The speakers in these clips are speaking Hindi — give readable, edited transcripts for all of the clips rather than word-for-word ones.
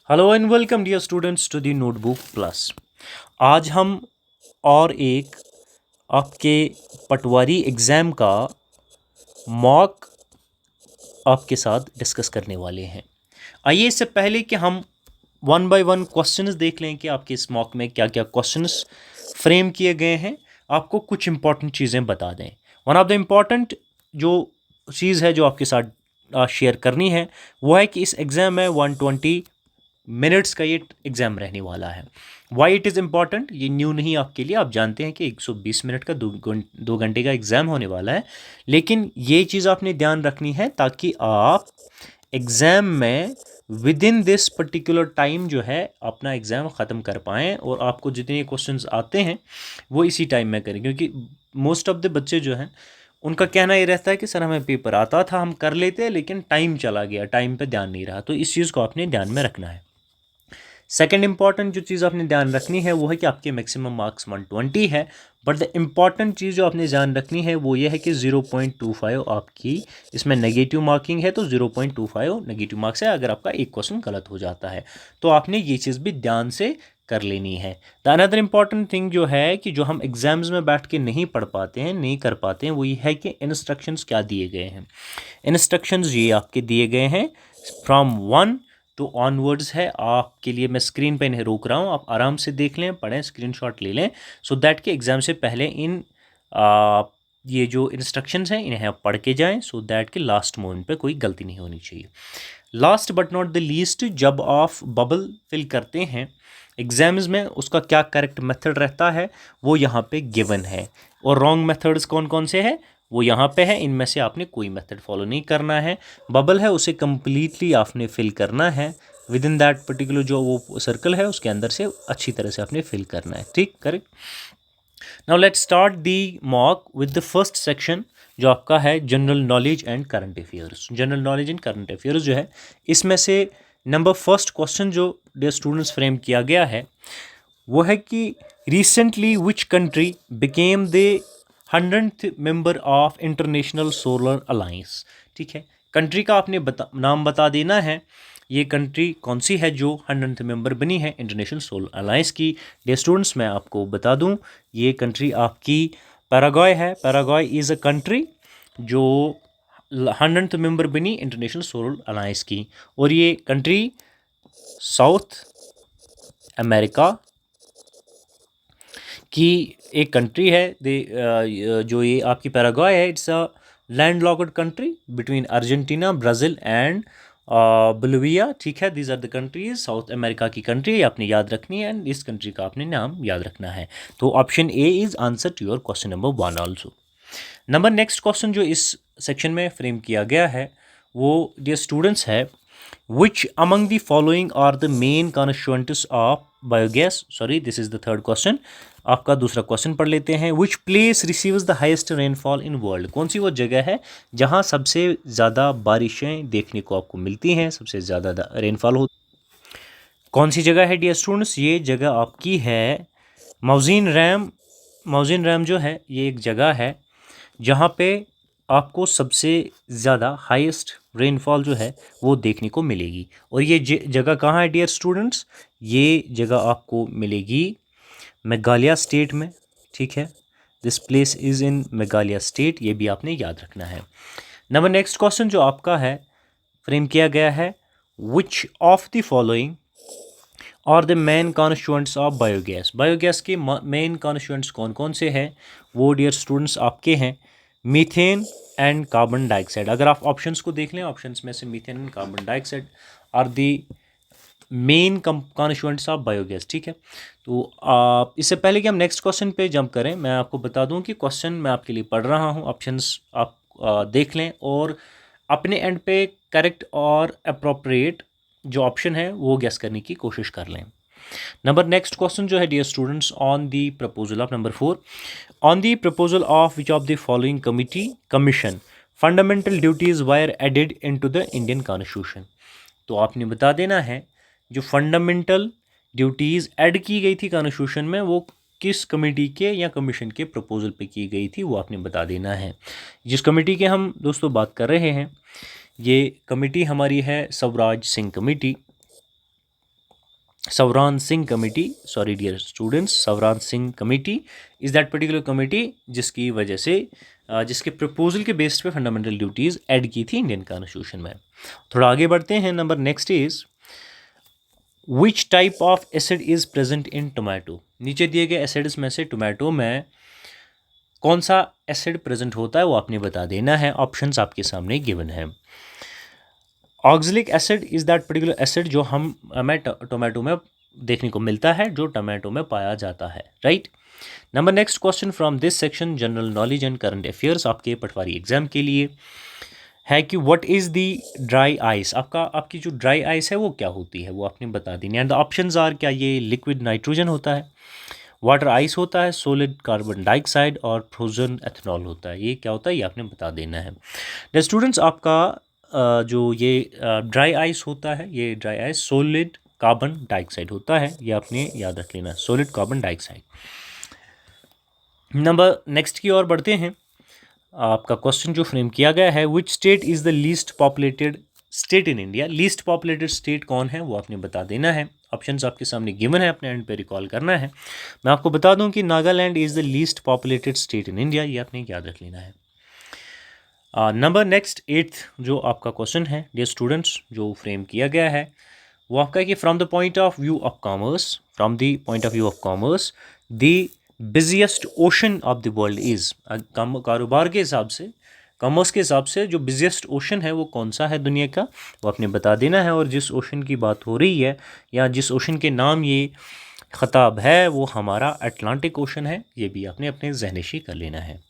Hello and welcome dear students to the notebook plus. आज हम और एक आपके पटवारी एग्ज़ाम का मॉक आपके साथ डिस्कस करने वाले हैं। आइए इससे पहले कि हम वन बाय वन क्वेश्चंस देख लें कि आपके इस मॉक में क्या क्या क्वेश्चंस फ्रेम किए गए हैं, आपको कुछ इंपॉर्टेंट चीज़ें बता दें। वन ऑफ द इम्पॉर्टेंट जो चीज़ है जो आपके साथ शेयर करनी है वो है कि इस एग्ज़ाम में 120 मिनट्स का ये एग्ज़ाम रहने वाला है। वाई इट इज़ इम्पॉर्टेंट, ये न्यू नहीं आपके लिए, आप जानते हैं कि 120 मिनट का 2 घंटे का एग्ज़ाम होने वाला है। लेकिन ये चीज़ आपने ध्यान रखनी है ताकि आप एग्ज़ाम में with in this particular time जो है अपना एग्ज़ाम ख़त्म कर पाएँ और आपको जितने क्वेश्चंस आते हैं वो इसी टाइम में करें। क्योंकि मोस्ट ऑफ द बच्चे जो हैं उनका कहना ये रहता है कि सर हमें पेपर आता था, हम कर लेते, लेकिन टाइम चला गया, टाइम पे ध्यान नहीं रहा। तो इस चीज़ को आपने ध्यान में रखना है। सेकेंड इंपॉर्टेंट जो चीज़ आपने ध्यान रखनी है वो है कि आपके मैक्सिमम मार्क्स 120 है, बट द इम्पॉर्टेंट चीज़ जो आपने ध्यान रखनी है वो ये है कि 0.25 आपकी इसमें नेगेटिव मार्किंग है। तो 0.25 नेगेटिव मार्क्स है अगर आपका एक क्वेश्चन गलत हो जाता है। तो आपने ये चीज़ भी ध्यान से कर लेनी है। द अनदर इम्पॉर्टेंट थिंग जो है कि जो हम एग्जाम्स में बैठ के नहीं पढ़ पाते हैं, नहीं कर पाते हैं, वो ये है कि इंस्ट्रक्शंस क्या दिए गए हैं। इंस्ट्रक्शंस ये आपके दिए गए हैं फ्रॉम 1 तो ऑनवर्ड्स है। आपके लिए मैं स्क्रीन पे नहीं रोक रहा हूँ, आप आराम से देख लें, पढ़ें, स्क्रीनशॉट ले लें, सो दैट कि एग्ज़ाम से पहले ये जो इंस्ट्रक्शंस हैं इन्हें आप पढ़ के जाएं, सो दैट कि लास्ट मोमेंट पे कोई गलती नहीं होनी चाहिए। Last but not the least, जब आप बबल फिल करते हैं एग्जाम्स में उसका क्या करेक्ट मेथड रहता है वो यहाँ पे गिवन है, और रॉन्ग मेथड्स कौन कौन से हैं वो यहाँ पे है। इनमें से आपने कोई मेथड फॉलो नहीं करना है। बबल है उसे कम्प्लीटली आपने फिल करना है विद इन दैट पर्टिकुलर जो वो सर्कल है उसके अंदर से अच्छी तरह से आपने फिल करना है। ठीक, correct. Now let's start the mock with the first section जो आपका है general knowledge and current affairs. General knowledge and current affairs जो है इसमें से नंबर फर्स्ट क्वेश्चन जो डियर स्टूडेंट्स फ्रेम किया गया है वो है कि recently which country became the 100th member of international solar alliance. ठीक है, कंट्री का आपने नाम बता देना है। ये कंट्री कौन सी है जो 100th मेंबर बनी है इंटरनेशनल सोलर अलायंस की। डियर स्टूडेंट्स मैं आपको बता दूं ये कंट्री आपकी पैराग्वे है। पैराग्वे इज़ अ कंट्री जो 100th मेंबर बनी इंटरनेशनल सोलर अलायंस की, और ये कंट्री साउथ अमेरिका की एक कंट्री है। जो ये आपकी पैराग्वे है, it's a landlocked country between Argentina, Brazil and Bolivia. ठीक है, these are the countries, South America की कंट्री आपने याद रखनी है, एंड इस कंट्री का आपने नाम याद रखना है। तो option A is answer to your question number 1 also. Number next question जो इस सेक्शन में फ्रेम किया गया है वो डियर स्टूडेंट्स है which among the following are the main constituents of biogas. Sorry, this is the third question. आपका दूसरा क्वेश्चन पढ़ लेते हैं। Which place receives the highest rainfall in world. कौन सी वो जगह है जहां सबसे ज़्यादा बारिशें देखने को आपको मिलती हैं, सबसे ज़्यादा रेनफॉल हो। कौन सी जगह है डियर स्टूडेंट्स? ये जगह आपकी है माउजीन रैम। माउजीन रैम जो है ये एक जगह है जहाँ पे आपको सबसे ज़्यादा हाईएस्ट रेनफॉल जो है वो देखने को मिलेगी। और ये जगह कहाँ है डियर स्टूडेंट्स? ये जगह आपको मिलेगी मेघालय स्टेट में। ठीक है, this place is in Meghalaya state, ये भी आपने याद रखना है। नंबर नेक्स्ट क्वेश्चन जो आपका है फ्रेम किया गया है विच ऑफ द फॉलोइंग और the main constituents of biogas. Biogas के मेन कॉन्स्टिट्यूएंट्स कौन कौन से हैं वो डियर स्टूडेंट्स आपके हैं मीथेन एंड कार्बन डाइऑक्साइड। अगर आप ऑप्शंस को देख लें, ऑप्शंस में से methane and carbon dioxide are the main constituents of biogas. ठीक है, तो इससे पहले कि हम नेक्स्ट क्वेश्चन पे जंप करें, मैं आपको बता दूं कि क्वेश्चन मैं आपके लिए पढ़ रहा हूं, ऑप्शंस आप देख लें और अपने एंड पे करेक्ट और अप्रोप्रिएट जो ऑप्शन है वो गैस करने की कोशिश कर लें। नंबर नेक्स्ट क्वेश्चन जो है dear students on the proposal of number 4, on the proposal of which of the following committee commission fundamental duties were added into the Indian constitution. तो आपने बता देना है जो फंडामेंटल ड्यूटीज़ ऐड की गई थी कॉन्स्टिट्यूशन में वो किस कमेटी के या कमीशन के प्रपोजल पे की गई थी वो आपने बता देना है। जिस कमेटी के हम दोस्तों बात कर रहे हैं ये कमेटी हमारी है Swaraj Singh committee. Savran Singh Committee, sorry dear students, Savran Singh Committee is that particular committee जिसकी वजह से जिसके प्रपोजल के बेस पे फंडामेंटल ड्यूटीज़ ऐड की थी इंडियन कॉन्स्टिट्यूशन में। थोड़ा आगे बढ़ते हैं। Number next is which type of acid is present in tomato. नीचे दिए गए एसिड्स में से टोमेटो में कौन सा एसिड प्रेजेंट होता है वो आपने बता देना है। ऑप्शंस आपके सामने गिवन है। Oxalic acid is that particular acid जो हमें टोमेटो में देखने को मिलता है, जो टोमेटो में पाया जाता है, right. Number next question from this section general knowledge and current affairs आपके पटवारी एग्जाम के लिए है कि what is the dry ice. आपकी जो ड्राई आइस है वो क्या होती है, वो आपने बता देनी है। एंड द ऑप्शंस आर, क्या ये लिक्विड नाइट्रोजन होता है, वाटर आइस होता है, सॉलिड कार्बन डाइऑक्साइड और फ्रोजन एथनॉल होता है। ये क्या होता है ये आपने बता देना है। द स्टूडेंट्स आपका जो ये ड्राई आइस होता है, ये dry ice solid carbon dioxide होता है, ये आपने याद रख लेना, solid carbon dioxide. Number next की ओर बढ़ते हैं। आपका क्वेश्चन जो फ्रेम किया गया है, which state is the least populated state in India. Least populated state कौन है वो आपने बता देना है। ऑप्शंस आपके सामने गिवन है, अपने एंड पे रिकॉल करना है। मैं आपको बता दूं कि Nagaland is the least populated state in India, ये आपने याद रख लेना है। नंबर नेक्स्ट 8th जो आपका क्वेश्चन है डियर स्टूडेंट्स जो फ्रेम किया गया है वो आपका है कि from the point of view of commerce, from the point of view of commerce the busiest ocean of the world is. कारोबार के हिसाब से, कॉमर्स के हिसाब से जो बिजिएस्ट ओशन है वो कौन सा है दुनिया का, वो आपने बता देना है। और जिस ओशन की बात हो रही है या जिस ओशन के नाम ये खिताब है वो हमारा अटलांटिक ओशन है, ये भी आपने अपने ज़हनशी कर लेना है।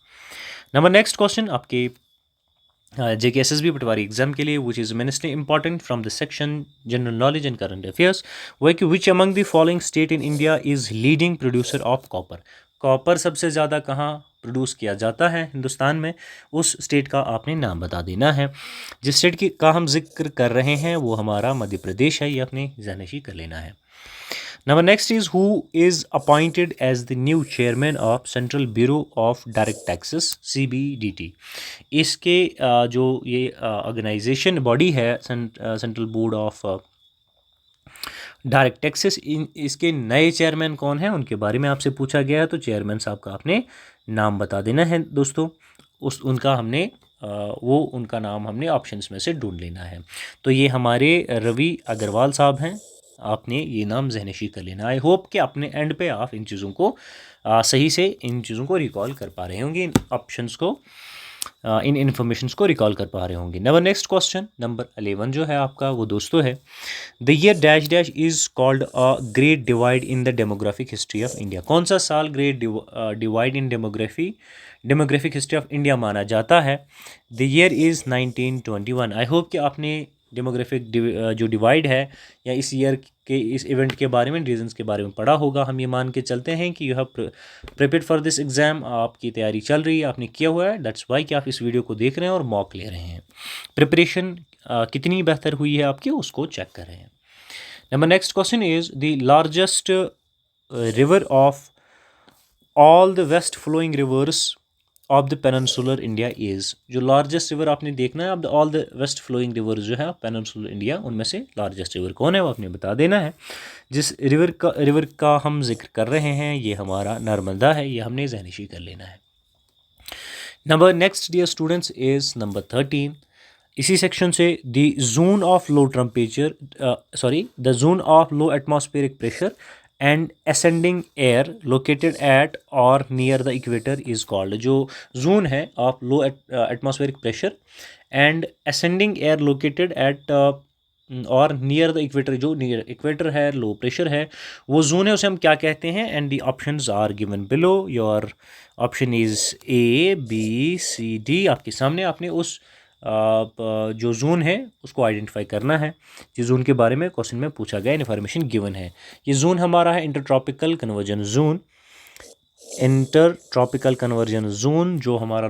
नंबर नेक्स्ट क्वेश्चन आपके JKSSB पटवारी एग्जाम के लिए which is immensely important from the section general knowledge and current affairs, वो है कि विच among the following state in India is leading producer of copper. Copper सबसे ज़्यादा कहाँ प्रोड्यूस किया जाता है हिंदुस्तान में, उस स्टेट का आपने नाम बता देना है। जिस स्टेट की का हम जिक्र कर रहे हैं वो हमारा मध्य प्रदेश है, ये आपने ज़हनशी कर लेना है। Number next is who is appointed as the new chairman of Central Bureau of Direct Taxes CBDT। इसके जो ये ऑर्गेनाइजेशन बॉडी है central board of direct taxes, इसके नए चेयरमैन कौन हैं उनके बारे में आपसे पूछा गया है। तो चेयरमैन साहब का आपने नाम बता देना है दोस्तों। वो उनका नाम हमने ऑप्शंस में से ढूंढ लेना है। तो ये हमारे रवि अग्रवाल साहब हैं, आपने ये नाम ज़हनशी कर लेना। आई होप कि अपने एंड पे आप इन चीज़ों को सही से इन चीज़ों को रिकॉल कर पा रहे होंगे, इन ऑप्शंस को इन इन्फॉर्मेशंस को रिकॉल कर पा रहे होंगे। नंबर नेक्स्ट क्वेश्चन नंबर 11 जो है आपका वो दोस्तों है the year dash dash is called a great divide in the demographic history of India. कौन सा साल great divide in demographic history of India माना जाता है। The year is 1921। I hope कि आपने डेमोग्राफिक जो डिवाइड है या इस ईयर के इस इवेंट के बारे में, रीजंस के बारे में पढ़ा होगा। हम ये मान के चलते हैं कि you have prepared for this exam, आपकी तैयारी चल रही है, आपने किया हुआ है। दैट्स वाई कि आप इस वीडियो को देख रहे हैं और मॉक ले रहे हैं। प्रिपरेशन कितनी बेहतर हुई है आपकी उसको चेक कर रहे हैं। Number next question is the largest river of all the west flowing rivers of the peninsular India is. जो लार्जेस्ट रिवर आपने देखना है, अब all the west flowing river जो है पेनिनसुलर इंडिया, उनमें से लार्जेस्ट रिवर कौन है वो आपने बता देना है। जिस रिवर का हम जिक्र कर रहे हैं ये हमारा नर्मदा है, ये हमने ज़हनशी कर लेना है। Number next dear students is number 13। इसी सेक्शन से the zone of low temperature the zone of low atmospheric pressure and ascending air located at or near the equator is called. जो जोन है of low atmospheric pressure and ascending air located at or near the equator, जो नियर इक्वेटर है, लो प्रेशर है, वो जोन है, उसे हम क्या कहते हैं। And the options are given below. Your option is A B C D आपके सामने। आपने उस जो जोन है उसको आइडेंटिफाई करना है जिस जोन के बारे में क्वेश्चन में पूछा गया, इन्फॉर्मेशन गिवन है। ये जोन हमारा है intertropical conversion zone. Intertropical conversion zone जो हमारा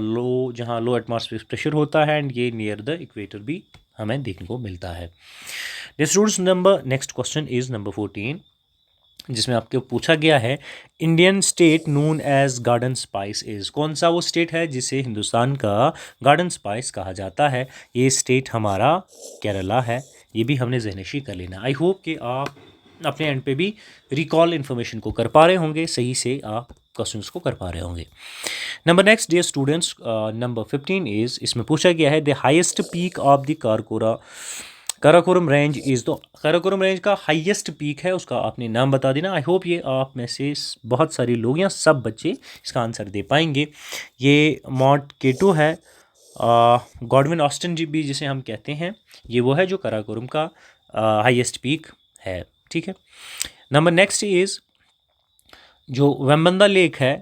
जहाँ लो एटमॉस्फेरिक प्रेशर होता है, एंड ये नियर द इक्वेटर भी हमें देखने को मिलता है। Students number next question is number 14 जिसमें आपको पूछा गया है Indian state known as garden spice is. कौन सा वो स्टेट है जिसे हिंदुस्तान का गार्डन स्पाइस कहा जाता है। ये स्टेट हमारा केरला है, ये भी हमने ज़हनशी कर लेना। आई होप कि आप अपने एंड पे भी रिकॉल इन्फॉर्मेशन को कर पा रहे होंगे, सही से आप क्वेश्चंस को कर पा रहे होंगे। Number next dear students, number 15 is, इसमें पूछा गया है the highest peak of the Karakoram range is. तो काराकोरम रेंज का हाईएस्ट पीक है, उसका आपने नाम बता देना। आई होप ये आप में से बहुत सारे लोग या सब बच्चे इसका आंसर दे पाएंगे। ये माउंट केटू है, गॉडविन ऑस्टिन जी भी जिसे हम कहते हैं, ये वो है जो काराकोरम का हाईएस्ट पीक है। ठीक है। नंबर नेक्स्ट इज़ जो वेम्बंदा लेक है,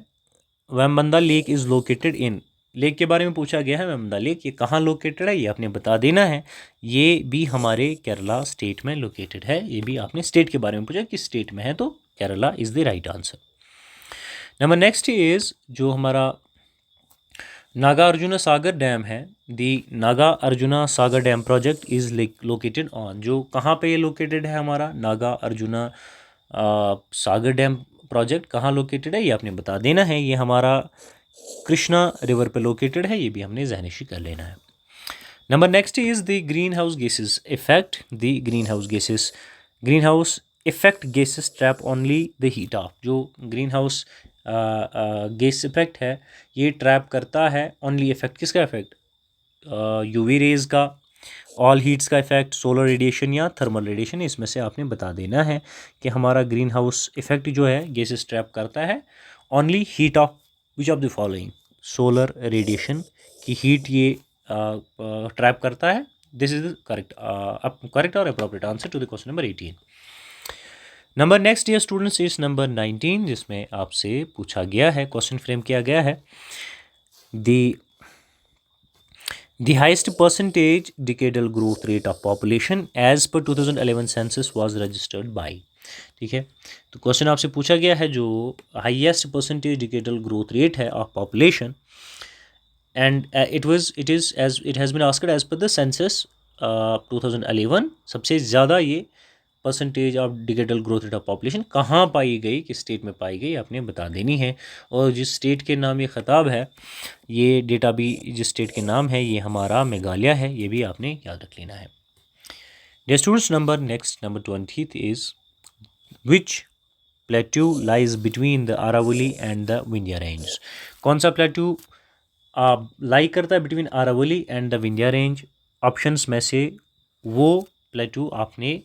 Vembanad lake is located in, lake के बारे में पूछा गया है वेम्बंदा लेक, ये कहाँ लोकेटेड है ये आपने बता देना है। ये भी हमारे केरला स्टेट में लोकेटेड है। ये भी आपने स्टेट के बारे में पूछा किस स्टेट में है, तो Kerala is the right answer. Number next is जो हमारा नागा अर्जुना सागर डैम है, the Nagarjuna Sagar dam project is located on, जो कहाँ पे ये लोकेटेड है हमारा Nagarjuna Sagar dam project कहाँ लोकेटेड है ये आपने बता देना है। ये हमारा कृष्णा रिवर पे लोकेटेड है, ये भी हमने ज़हनशी कर लेना है। Number next is the green house gases effect, the green house effect gases trap only the heat of, जो ग्रीन हाउस गैस इफेक्ट है ये ट्रैप करता है ओनली इफेक्ट, किसका इफेक्ट, यूवी रेज का, ऑल हीट्स का इफेक्ट, सोलर रेडिएशन या थर्मल रेडिएशन। इसमें से आपने बता देना है कि हमारा ग्रीन हाउस इफेक्ट जो है गैसेस ट्रैप करता है only heat of which of the following, solar radiation की हीट ये ट्रैप करता है। दिस इज द करेक्ट और appropriate answer to the question number 18। Number next dear students is number 19, जिसमें आपसे पूछा गया है, क्वेश्चन फ्रेम किया गया है, The highest percentage decadal growth rate of population as per 2011 census was registered by। ठीक है, तो क्वेश्चन आपसे पूछा गया है जो highest percentage decadal growth rate है of population, and it has been asked as per the census 2011, सबसे ज़्यादा ये percentage of decadal growth rate of population कहाँ पाई गई, किस स्टेट में पाई गई, आपने बता देनी है। और जिस स्टेट के नाम ये ख़ताब है, ये डेटा भी जिस स्टेट के नाम है ये हमारा मेघालय है, ये भी आपने याद रख लेना है। Dear students, number 20 is which plateau lies between the Aravalli and the Vindhya range. कौन सा प्लेट्यू लाई करता है between Aravalli and the Vindhya range? Options में से वो प्लेट्यू आपने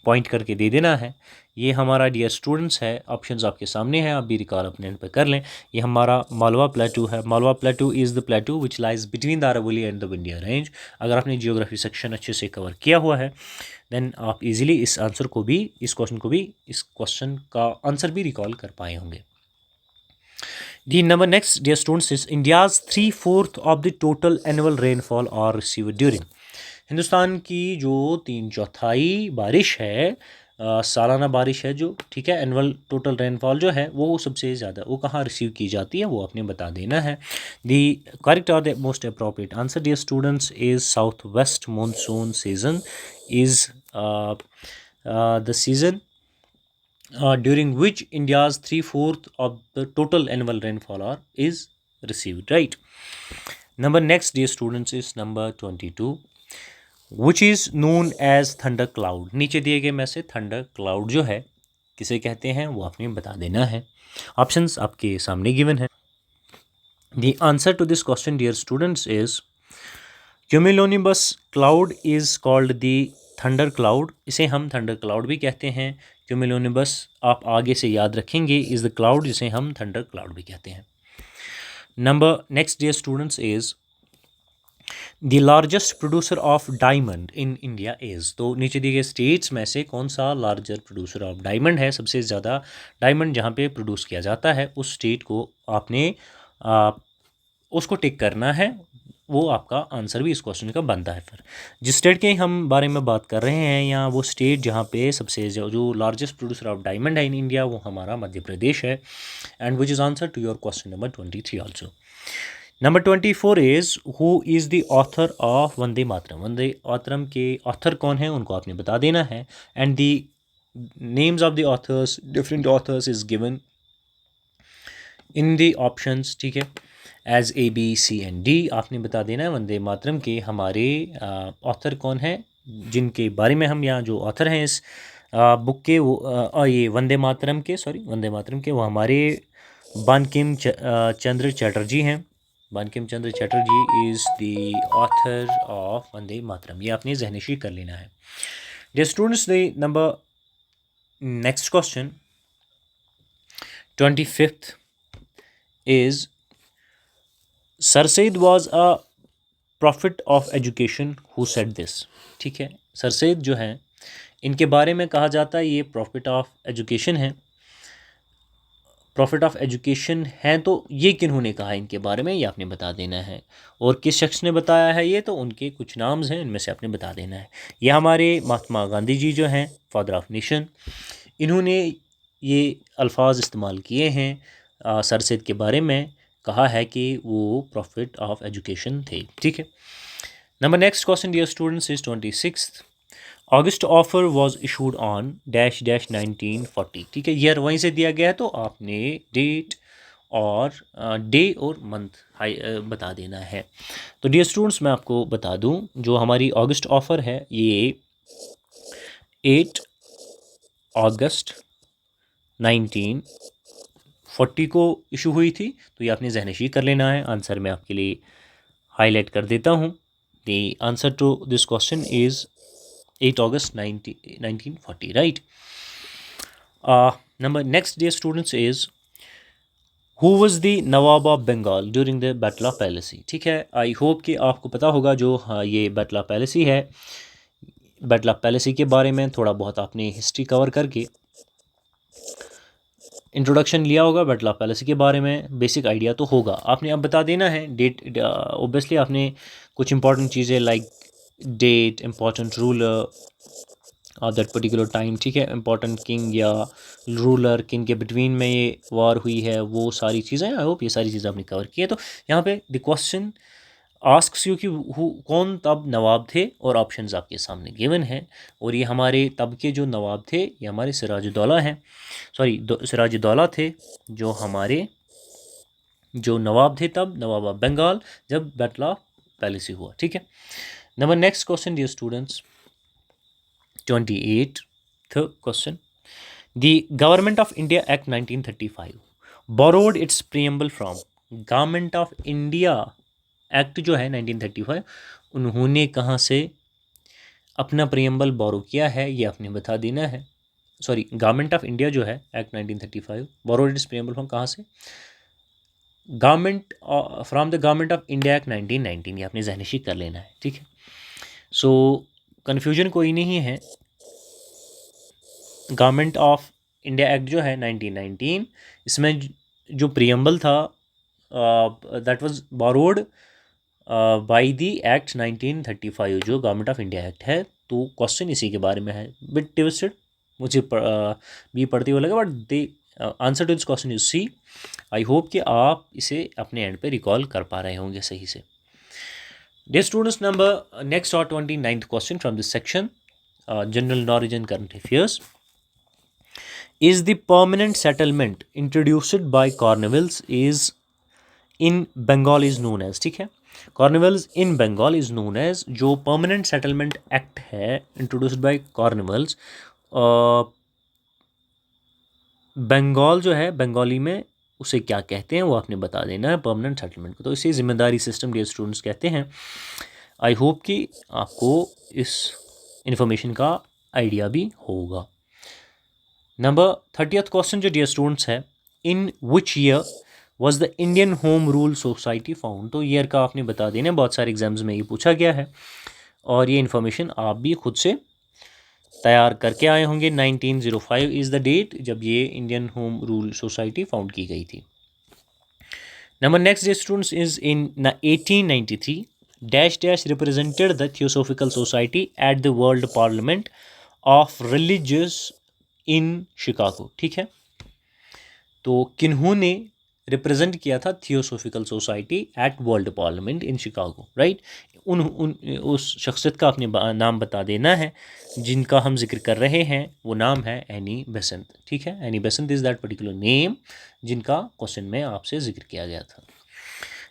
पॉइंट करके दे देना है। ये हमारा डियर स्टूडेंट्स है, ऑप्शंस आपके सामने हैं, आप भी रिकॉल अपने एंड पर कर लें। ये हमारा मालवा प्लेट्यू है। Malwa plateau is the plateau which lies between the Aravalli and the Vindhya range. अगर आपने जियोग्राफी सेक्शन अच्छे से कवर किया हुआ है देन आप इजीली इस क्वेश्चन का आंसर भी रिकॉल कर पाए होंगे। The number next, dear students, is India's 3/4 of the total annual rainfall are received during। Hindustan की जो 3/4 बारिश है, सालाना बारिश है जो, ठीक है, एनुअल टोटल रेनफॉल जो है वो सबसे ज़्यादा वो कहाँ रिसीव की जाती है, वो आपने बता देना है। दी करेक्ट और the most appropriate answer dear students is south west monsoon season is the season during which India's 3/4 of the total annual rainfall is received, right? Number next, dear students, is number 22, which is known as thunder cloud। नीचे दिए गए में से thunder cloud जो है किसे कहते हैं वो आपने बता देना है। ऑप्शंस आपके सामने गिवन है। The answer to this question, dear students, is cumulonimbus cloud is called the thunder cloud. इसे हम थंडर क्लाउड भी कहते हैं। क्यूमुलोनिम्बस आप आगे से याद रखेंगे इज़ द क्लाउड, जिसे हम थंडर क्लाउड भी कहते हैं। Number next dear students is the largest producer of diamond in India is. तो नीचे दिए गए स्टेट्स में से कौन सा लार्जर प्रोड्यूसर ऑफ डायमंड है, सबसे ज़्यादा डायमंड जहाँ पे प्रोड्यूस किया जाता है उस स्टेट को आपने उसको टिक करना है, वो आपका आंसर भी इस क्वेश्चन का बनता है। फिर जिस स्टेट के हम बारे में बात कर रहे हैं यहाँ, वो स्टेट जहाँ पे सबसे जो लार्जेस्ट प्रोड्यूसर ऑफ डायमंड है इन इंडिया वो हमारा मध्य प्रदेश है, and which is answer to your question number 23 also. Number 24 is who is the author of Vande Mataram. Vande Mataram के ऑथर कौन है उनको आपने बता देना है, and the names of the authors, different authors is given in the options, ठीक है, as A B C and D आपने बता देना है। वंदे मातरम के हमारे ऑथर कौन है, जिनके बारे में हम यहाँ जो ऑथर हैं इस बुक के ये वंदे मातरम के वो हमारे बंकिम चंद्र चटर्जी हैं। Bankim Chandra Chatterjee is the author of Vande Mataram. ये आपने जहनशी कर लेना है। Dear students, the number next question 25th is sir said was a prophet of education who said this. ठीक है, सर सैद जो हैं इनके बारे में कहा जाता है ये प्रॉफिट ऑफ एजुकेशन है। प्रॉफिट ऑफ एजुकेशन है तो ये किन्होंने कहा इनके बारे में, ये आपने बता देना है। और किस शख्स ने बताया है ये, तो उनके कुछ नाम्स हैं, इनमें से आपने बता देना है। ये हमारे महात्मा गांधी जी जो हैं, फादर ऑफ नेशन, इन्होंने ये अल्फाज इस्तेमाल किए हैं सर सैद के बारे में, कहा है कि वो प्रॉफिट ऑफ एजुकेशन थे। ठीक है, number next question dear students is 26th August offer was issued on dash dash 1940। ठीक है, ईयर वहीं से दिया गया है तो आपने डेट और डे और मंथ बता देना है। तो डियर स्टूडेंट्स मैं आपको बता दूं जो हमारी ऑगस्ट ऑफर है ये 8 अगस्त 1940 को इशू हुई थी। तो ये आपने जहनशी कर लेना है। आंसर मैं आपके लिए हाईलाइट कर देता हूँ। The answer to this question is 8 August 1940, right? Number next, dear students, is who was the Nawab of Bengal during the Battle of Plassey? ठीक है, आई होप कि आपको पता होगा जो ये बैटल ऑफ पैलेसी है। बैटल ऑफ पैलेसी के बारे में थोड़ा बहुत आपने हिस्ट्री कवर करके इंट्रोडक्शन लिया होगा। बैटल ऑफ पैलेसी के बारे में बेसिक आइडिया तो होगा। आपने अब बता देना है डेट। ओबियसली आपने कुछ इंपॉर्टेंट चीज़ें like date, important ruler of that particular time, ठीक है, इम्पॉर्टेंट किंग या रूलर, किंग के बिटवीन में ये वार हुई है, वो सारी चीज़ें, आई होप ये सारी चीज़ें आपने कवर की है। तो यहाँ पे द क्वेश्चन आस्क्स यू कि कौन तब नवाब थे, और ऑप्शंस आपके सामने गिवन हैं। और ये हमारे तब के जो नवाब थे ये हमारे सिराजुद्दौला हैं, सिराजुद्दौला थे जो हमारे जो नवाब थे तब, नवाब ऑफ बंगाल, जब बैटल ऑफ पैलेसी हुआ। ठीक है, number next question dear students 28th question. The Government of India Act 1935 borrowed its preamble from Government of India Act जो है 1935, उन्होंने कहाँ से अपना प्रियम्बल बोरो किया है ये आपने बता देना है। सॉरी, गवर्नमेंट ऑफ इंडिया जो है act 1935 borrowed it's preamble from कहाँ से, government from the government of India act 1919, ये आपने जहनशी कर लेना है। ठीक है, सो कन्फ्यूजन कोई नहीं है। गवर्नमेंट ऑफ इंडिया एक्ट जो है 1919, इसमें जो प्रियम्बल था that was borrowed by the act 1935 जो गवर्नमेंट ऑफ इंडिया एक्ट है। तो क्वेश्चन इसी के बारे में है, बिट ट्विस्टेड मुझे भी पढ़ते हुए लगा, but the answer to this question is C. I hope कि आप इसे अपने एंड पे रिकॉल कर पा रहे होंगे सही से। डियर स्टूडेंट्स, नंबर नेक्स्ट और 29th question from this section general knowledge and current affairs is the permanent settlement introduced by Cornwallis is in Bengal is known as। ठीक है, Cornwallis in Bengal is known as जो permanent settlement act है introduced by Cornwallis, बंगाल जो है बंगाली में उसे क्या कहते हैं वो आपने बता देना है परमानेंट सेटलमेंट को। तो इसे जिम्मेदारी सिस्टम डियर स्टूडेंट्स कहते हैं। आई होप कि आपको इस इंफॉर्मेशन का आइडिया भी होगा। नंबर 30th क्वेश्चन जो डियर स्टूडेंट्स है, in which year was the Indian home rule society found. तो ईयर का आपने बता देना है, बहुत सारे एग्जाम्स में ये पूछा गया है और ये इन्फॉर्मेशन आप भी खुद से तैयार करके आए होंगे। 1905 इज़ द डेट जब ये Indian home rule society found की गई थी। Number next dear students is in 1893 dash dash represented the theosophical society at the world parliament of religious in Chicago. ठीक है, तो किन्होंने रिप्रेजेंट किया था theosophical society at world parliament in Chicago, right. उस शख्सियत का अपने नाम बता देना है जिनका हम जिक्र कर रहे हैं। वो नाम है एनी बेसेंट। ठीक है, Annie Besant is that particular name जिनका क्वेश्चन में आपसे जिक्र किया गया था।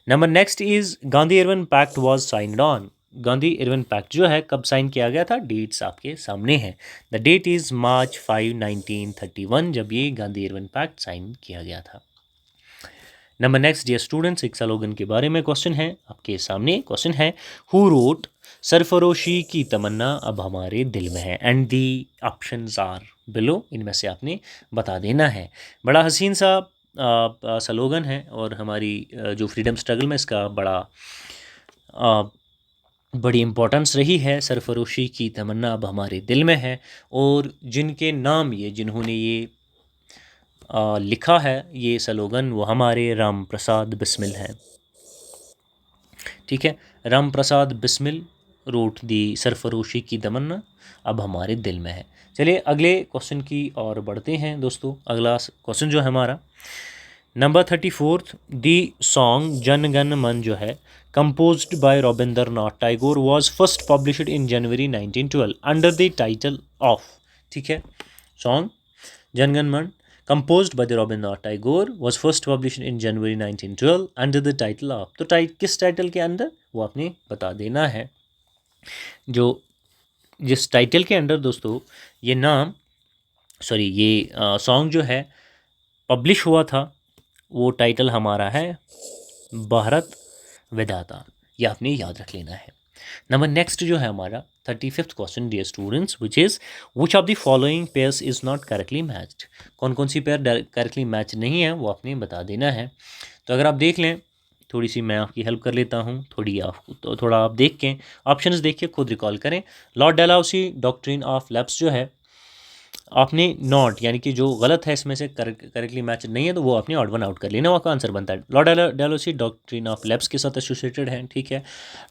Number next is Gandhi Irwin pact was signed on Gandhi Irwin pact जो है कब साइन किया गया था, डेट्स आपके सामने हैं। द डेट इज़ मार्च 5, 1931, जब ये गांधी इरविन पैक्ट साइन किया गया था। नंबर नेक्स्ट डियर स्टूडेंट्स, एक स्लोगन के बारे में क्वेश्चन है आपके सामने। क्वेश्चन है, हु रोट सरफरोशी की तमन्ना अब हमारे दिल में है, and the options are below, इनमें से आपने बता देना है। बड़ा हसीन सा स्लोगन है और हमारी जो फ्रीडम स्ट्रगल में इसका बड़ी इम्पोर्टेंस रही है। सरफरोशी की तमन्ना अब हमारे दिल में है, और जिनके नाम जिन्होंने ये लिखा है ये स्लोगन, वो हमारे राम प्रसाद बिस्मिल हैं। ठीक है, राम प्रसाद बिस्मिल रोट दी सरफरोशी की तमन्ना अब हमारे दिल में है। चलिए अगले क्वेश्चन की ओर बढ़ते हैं दोस्तों। अगला क्वेश्चन जो है हमारा number 34, the song Jana Gana मन जो है composed by Rabindranath Tagore was first published in January 1912 under the title of, ठीक है, सॉन्ग जनगण मन composed by the Rabindranath Tagore was first published in January 1912 under the title of, तो किस टाइटल के अंदर, वो आपने बता देना है। जो जिस टाइटल के अंदर दोस्तों ये सॉन्ग जो है पब्लिश हुआ था, वो टाइटल हमारा है भारत विधाता, ये आपने याद रख लेना है। नंबर नेक्स्ट जो है हमारा 35th question dear students, which is which of the following pairs is not correctly matched, कौन कौन सी पेयर करेक्टली मैच नहीं है, वो आपने बता देना है। तो अगर आप देख लें, थोड़ी सी मैं आपकी हेल्प कर लेता हूँ, थोड़ा आप देख के ऑप्शंस देखिए, खुद रिकॉल करें। Lord Dalhousie doctrine of lapse जो है आपने नॉट, यानी कि जो गलत है इसमें से करेक्टली मैच नहीं है, तो वो आपने ऑड वन आउट कर लेना, वो का आंसर बनता है। Lord Dalhousie doctrine of lapse के साथ एसोसिएटेड है, ठीक है।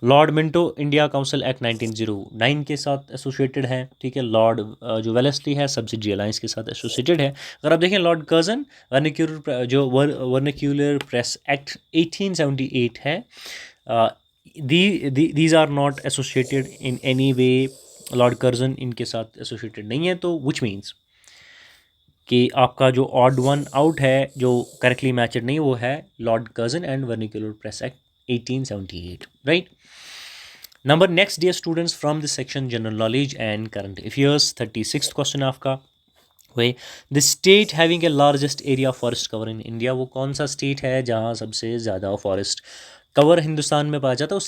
Lord Minto India council act 1909 के साथ एसोसिएटेड है, ठीक है। लॉर्ड जो वेलेस्ली है सब्सिडी अलायंस के साथ एसोसिएटेड है। अगर आप देखें Lord Curzon vernacular press act 1878 है, these are not associated in any way, Lord Curzon इनके साथ एसोसिएटेड नहीं है, तो विच मीन्स कि आपका जो ऑड वन आउट है, जो करेक्टली मैचड नहीं, वो है lord Curzon and vernacular press act 1878, right. Number next dear students from the section general knowledge and current affairs, 36 question आपका वे, the state having a largest area forest cover in India, वो कौन सा स्टेट है जहाँ सबसे ज़्यादा फॉरेस्ट कवर हिंदुस्तान में पाया जाता है, उस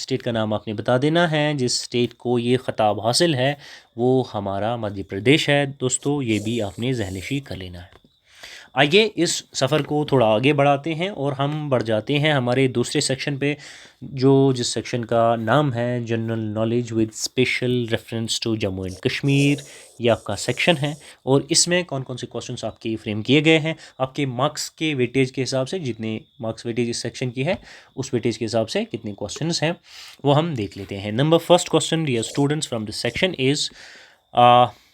स्टेट का नाम आपने बता देना है। जिस स्टेट को ये ख़िताब हासिल है वो हमारा मध्य प्रदेश है दोस्तों, ये भी आपने ज़हनशी कर लेना है। आइए इस सफ़र को थोड़ा आगे बढ़ाते हैं और हम बढ़ जाते हैं हमारे दूसरे सेक्शन पे, जिस सेक्शन का नाम है general knowledge with special reference to Jammu and Kashmir. ये आपका सेक्शन है और इसमें कौन कौन से क्वेश्चंस आपके फ्रेम किए गए हैं, आपके मार्क्स के वेटेज के हिसाब से, जितने मार्क्स वेटेज इस सेक्शन की है उस वेटेज के हिसाब से कितने क्वेश्चंस हैं वो हम देख लेते हैं। Number first question dear students from this section is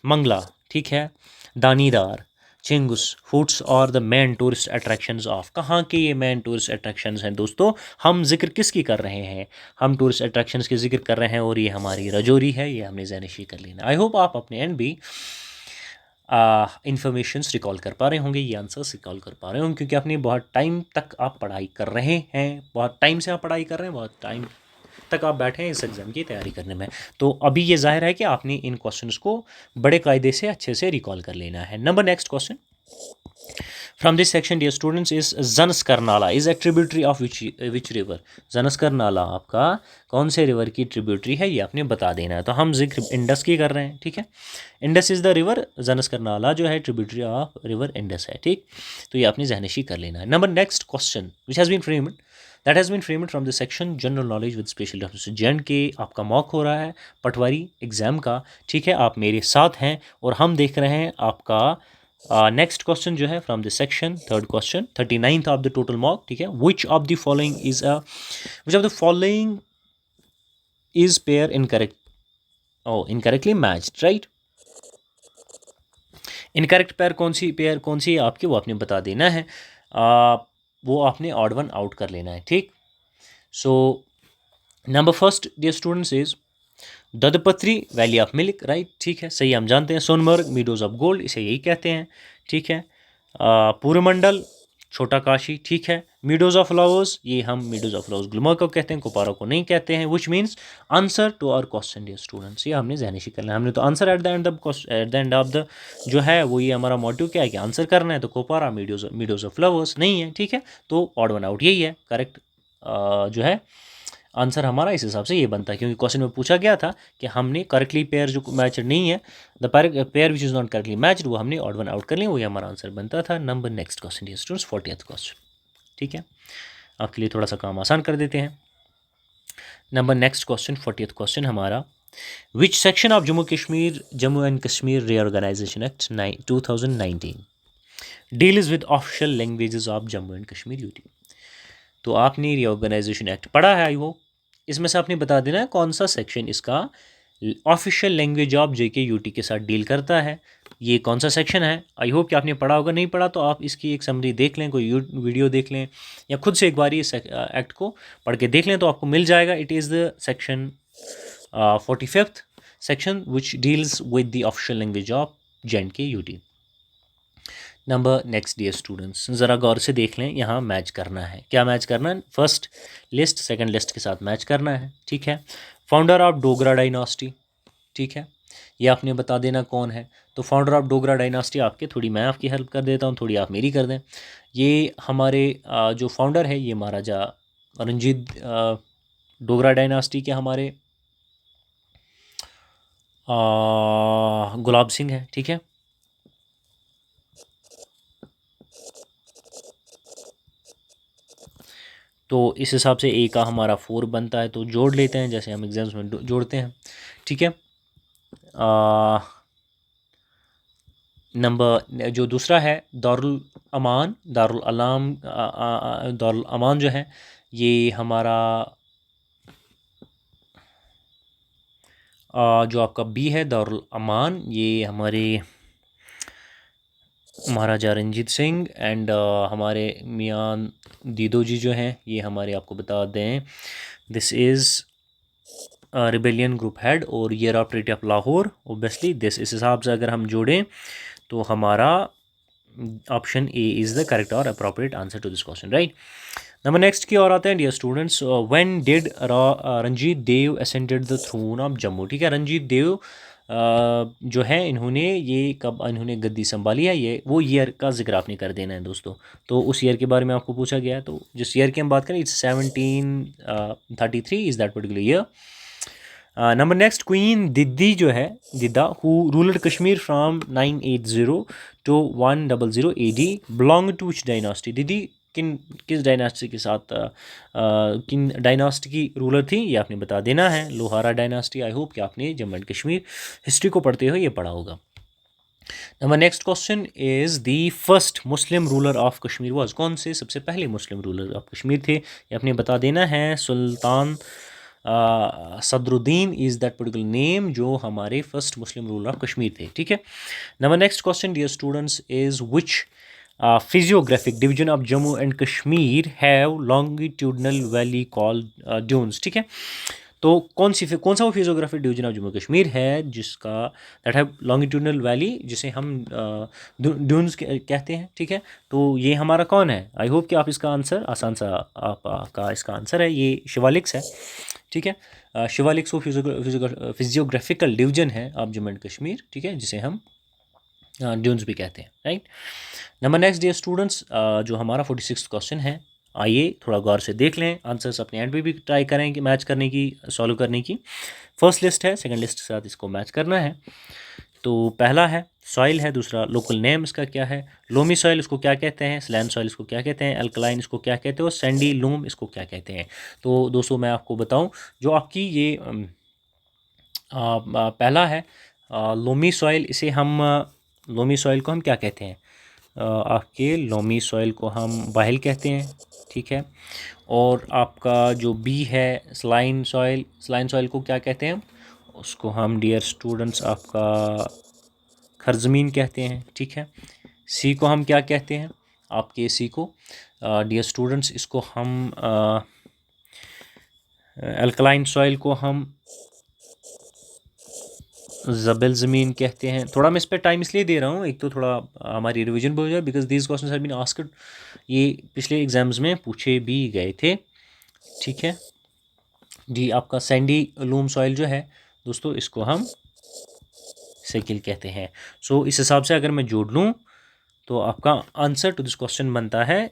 Mangla, ठीक है, दानीदार, चिंगुस फूड्स और the main tourist attractions of, कहाँ के ये मेन टूरिस्ट अट्रैक्शंस हैं दोस्तों, हम जिक्र किसकी कर रहे हैं, हम टूरिस्ट अट्रैक्शंस की जिक्र कर रहे हैं और ये हमारी रजौरी है, ये हमने ज़हनशी कर लेना। आई होप आप अपने एंड भी इन्फॉर्मेशंस रिकॉल कर पा रहे होंगे, ये आंसर्स रिकॉल कर पा रहे होंगे, क्योंकि आपने बहुत टाइम तक आप पढ़ाई कर रहे हैं, बहुत टाइम से आप पढ़ाई कर रहे हैं, बहुत टाइम तक आप बैठे हैं इस एग्ज़ाम की तैयारी करने में। तो अभी ये जाहिर है कि आपने इन क्वेश्चंस को बड़े कायदे से अच्छे से रिकॉल कर लेना है। Number next question from this section dear students is Zanskar Nala is a tributary of which river, Zanskar Nala आपका कौन से रिवर की ट्रिब्यूटरी है, ये आपने बता देना है। तो हम जिक्र इंडस की कर रहे हैं, ठीक है, Indus is the river, Zanskar नाला जो है ट्रिब्यूटरी ऑफ रिवर इंडस है, ठीक। तो ये आपने ज़हनशी कर लेना है। Number next question which has been framed that has been framed from the section general knowledge with special reference J and K, आपका मॉक हो रहा है पटवारी एग्जाम का, ठीक है, आप मेरे साथ हैं और हम देख रहे हैं आपका नेक्स्ट क्वेश्चन जो है from the section third question 39th of the total mock, ठीक है, which of the following is pair incorrect, incorrectly matched, right. Incorrect pair कौन सी है आपकी, वो आपने बता देना है, वो आपने ऑड वन आउट कर लेना है, ठीक। So number first dear students is Doodhpathri valley of milk, right, ठीक है, सही, हम जानते हैं। सोनमर्ग मीडोज ऑफ गोल्ड, इसे यही कहते हैं, ठीक है। पूर्वमंडल छोटा काशी, ठीक है। मीडोज ऑफ फ्लावर्स, ये हम मीडोज ऑफ फ्लावर्स गुलमर्ग को कहते हैं, कुपारा को नहीं कहते हैं, which means answer to our question dear students. ये हमने ज़हनी करना है, हमने तो answer at the end of the जो है वो ये हमारा मोटिव क्या है कि आंसर करना है, तो कुपारा मीडोज ऑफ फ्लावर्स नहीं है, ठीक है। तो ऑड वन आउट यही है करेक्ट जो है आंसर हमारा इस हिसाब से ये बनता है, क्योंकि क्वेश्चन में पूछा गया था कि हमने करेक्टली पेयर जो मैच नहीं है, the pair which is not correctly matched, वो हमने ऑड वन आउट कर लिया, वही हमारा आंसर बनता था। Number next question dear students 40th question, ठीक है, आपके लिए थोड़ा सा काम आसान कर देते हैं। Number next question 40th question हमारा, which section of Jammu and Kashmir reorganisation act 2019 deals with official languages of Jammu and Kashmir UT. तो आपने रीऑर्गेनाइजेशन एक्ट पढ़ा है, वो इसमें से आपने बता देना है कौन सा सेक्शन इसका official language of JK UT के साथ डील करता है, ये कौन सा सेक्शन है। आई होप कि आपने पढ़ा होगा, नहीं पढ़ा तो आप इसकी एक समरी देख लें, कोई वीडियो देख लें या खुद से एक बार इस एक्ट को पढ़ के देख लें तो आपको मिल जाएगा। It is the section 45th section which deals with the official language of JNK-UT। Number next dear students, ज़रा गौर से देख लें, यहाँ मैच करना है, क्या मैच करना है, फर्स्ट लिस्ट सेकंड लिस्ट के साथ मैच करना है, ठीक है। फाउंडर ऑफ डोगरा डायनास्टी, ठीक है, ये आपने बता देना कौन है। तो फाउंडर ऑफ डोगरा डायनास्टी आपके, थोड़ी मैं आपकी हेल्प कर देता हूँ, थोड़ी आप मेरी कर दें। ये हमारे जो फाउंडर है ये महाराजा रंजीत डोगरा डायनास्टी के हमारे गुलाब सिंह है, ठीक है। तो इस हिसाब से ए का हमारा 4 बनता है, तो जोड़ लेते हैं जैसे हम एग्जाम्स में जोड़ते हैं, ठीक है। नंबर जो दूसरा है दारुल अमान जो है ये हमारा जो आपका बी है दारुल अमान, ये हमारे महाराजा रंजीत सिंह एंड हमारे मियाँ दीदो जी जो हैं ये हमारे, आपको बता दें, this is rebellion group head और year of treaty of Lahore obviously this. इस हिसाब से अगर हम जोड़ें तो हमारा option A is the correct और appropriate answer to this question, right. Number next की ओर आते हैं dear students, when did Ranjit Dev ascended the throne of Jammu, ठीक है। रंजीत देव जो है इन्होंने ये कब इन्होंने गद्दी संभाली है, ये वो ईयर का जिक्र आपने कर देना है दोस्तों। तो उस ईयर के बारे में आपको पूछा गया है, तो जिस ईयर की हम बात करें it's 1733 is that particular year. Number next, queen Didda जो है Didda who ruled Kashmir from 980 to 100 AD belong to which dynasty. Didda किस डायनास्टी के साथ किन डायनास्टी की रूलर थी ये आपने बता देना है, लोहारा डायनास्टी। आई होप कि आपने जम्मू एंड कश्मीर हिस्ट्री को पढ़ते हुए ये पढ़ा होगा। Number next question is the first Muslim ruler of Kashmir was, कौन से सबसे पहले मुस्लिम रूलर ऑफ कश्मीर थे ये आपने बता देना है। Sultan Sadruddin is that particular name जो हमारे first Muslim ruler of Kashmir थे, ठीक है। Number next question dear students is which physiographic division of Jammu and Kashmir have longitudinal valley called duns, ठीक है। तो कौन सा वो physiographic division of Jammu Kashmir है जिसका दैट हैव लॉन्गिट्यूडनल वैली, जिसे हम ड्यून्स कहते हैं, ठीक है। तो ये हमारा कौन है, आई होप कि आप इसका आंसर आसान सा आपका इसका आंसर है, ये शिवालिक्स है, ठीक है। शिवालिक्स वो फिजियोग्राफिकल डिवीजन है ऑफ जम्मू एंड कश्मीर, ठीक है, जिसे हम ड्यून्स भी कहते हैं, right. Number next dear students, जो हमारा 46 क्वेश्चन है, आइए थोड़ा गौर से देख लें, आंसर्स अपने एंड पे भी ट्राई करें कि मैच करने की, सॉल्व करने की। फर्स्ट लिस्ट है, सेकंड लिस्ट के साथ इसको मैच करना है। तो पहला है सॉइल है, दूसरा लोकल नेम इसका क्या है, लोमी सॉइल इसको क्या कहते हैं, स्लैंड सॉइल इसको क्या कहते हैं, अल्कलाइन इसको क्या कहते हैं और सैंडी लूम इसको क्या कहते हैं। तो दोस्तों मैं आपको बताऊं, जो आपकी ये पहला है लोमी सॉइल, इसे हम लोमी सॉइल को हम क्या कहते हैं, आपके लोमी सॉइल को हम बाहिल कहते हैं, ठीक है। और आपका जो बी है स्लाइन सॉइल को क्या कहते हैं, उसको हम डियर स्टूडेंट्स आपका खरजमीन कहते हैं, ठीक है। सी को हम क्या कहते हैं, आपके सी को डियर स्टूडेंट्स इसको हम अल्कलाइन सॉइल को हम ज़बल ज़मीन कहते हैं। थोड़ा मैं इस पर टाइम इसलिए दे रहा हूँ, एक तो थोड़ा हमारी रिवीजन भी हो जाए, because these question have been asked, ये पिछले एग्जाम्स में पूछे भी गए थे। ठीक है जी। आपका सैंडी लूम सॉइल जो है दोस्तों, इसको हम सेकिल कहते हैं। सो इस हिसाब से अगर मैं जोड़ लूँ तो आपका आंसर टू दिस क्वेश्चन बनता है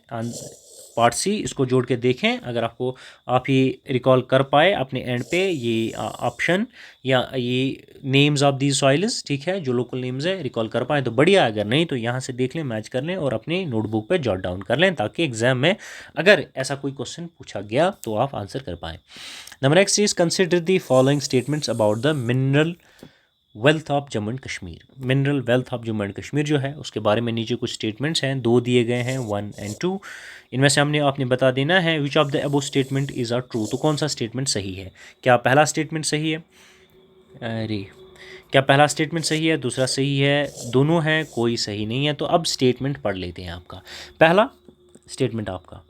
पार्ट सी। इसको जोड़ के देखें, अगर आप ये रिकॉल कर पाए अपने एंड पे ये ऑप्शन या ये नेम्स ऑफ दीज सॉइल्स, ठीक है, जो लोकल नेम्स है, रिकॉल कर पाए तो बढ़िया, अगर नहीं तो यहाँ से देख लें, मैच कर लें और अपनी नोटबुक पे जॉट डाउन कर लें, ताकि एग्जाम में अगर ऐसा कोई क्वेश्चन पूछा गया तो आप आंसर कर पाएँ। Number next is consider the following statements about the mineral wealth of Jammu and Kashmir. Mineral wealth of Jammu and Kashmir जो है उसके बारे में नीचे कुछ स्टेटमेंट्स हैं, दो दिए गए हैं 1 और 2। इनमें से आपने बता देना है which of the above statement is are true. तो कौन सा स्टेटमेंट सही है? क्या पहला स्टेटमेंट सही है? अरे, क्या पहला स्टेटमेंट सही है, दूसरा सही है, दोनों हैं, कोई सही नहीं है? तो अब स्टेटमेंट पढ़ लेते हैं। आपका पहला स्टेटमेंट आपका,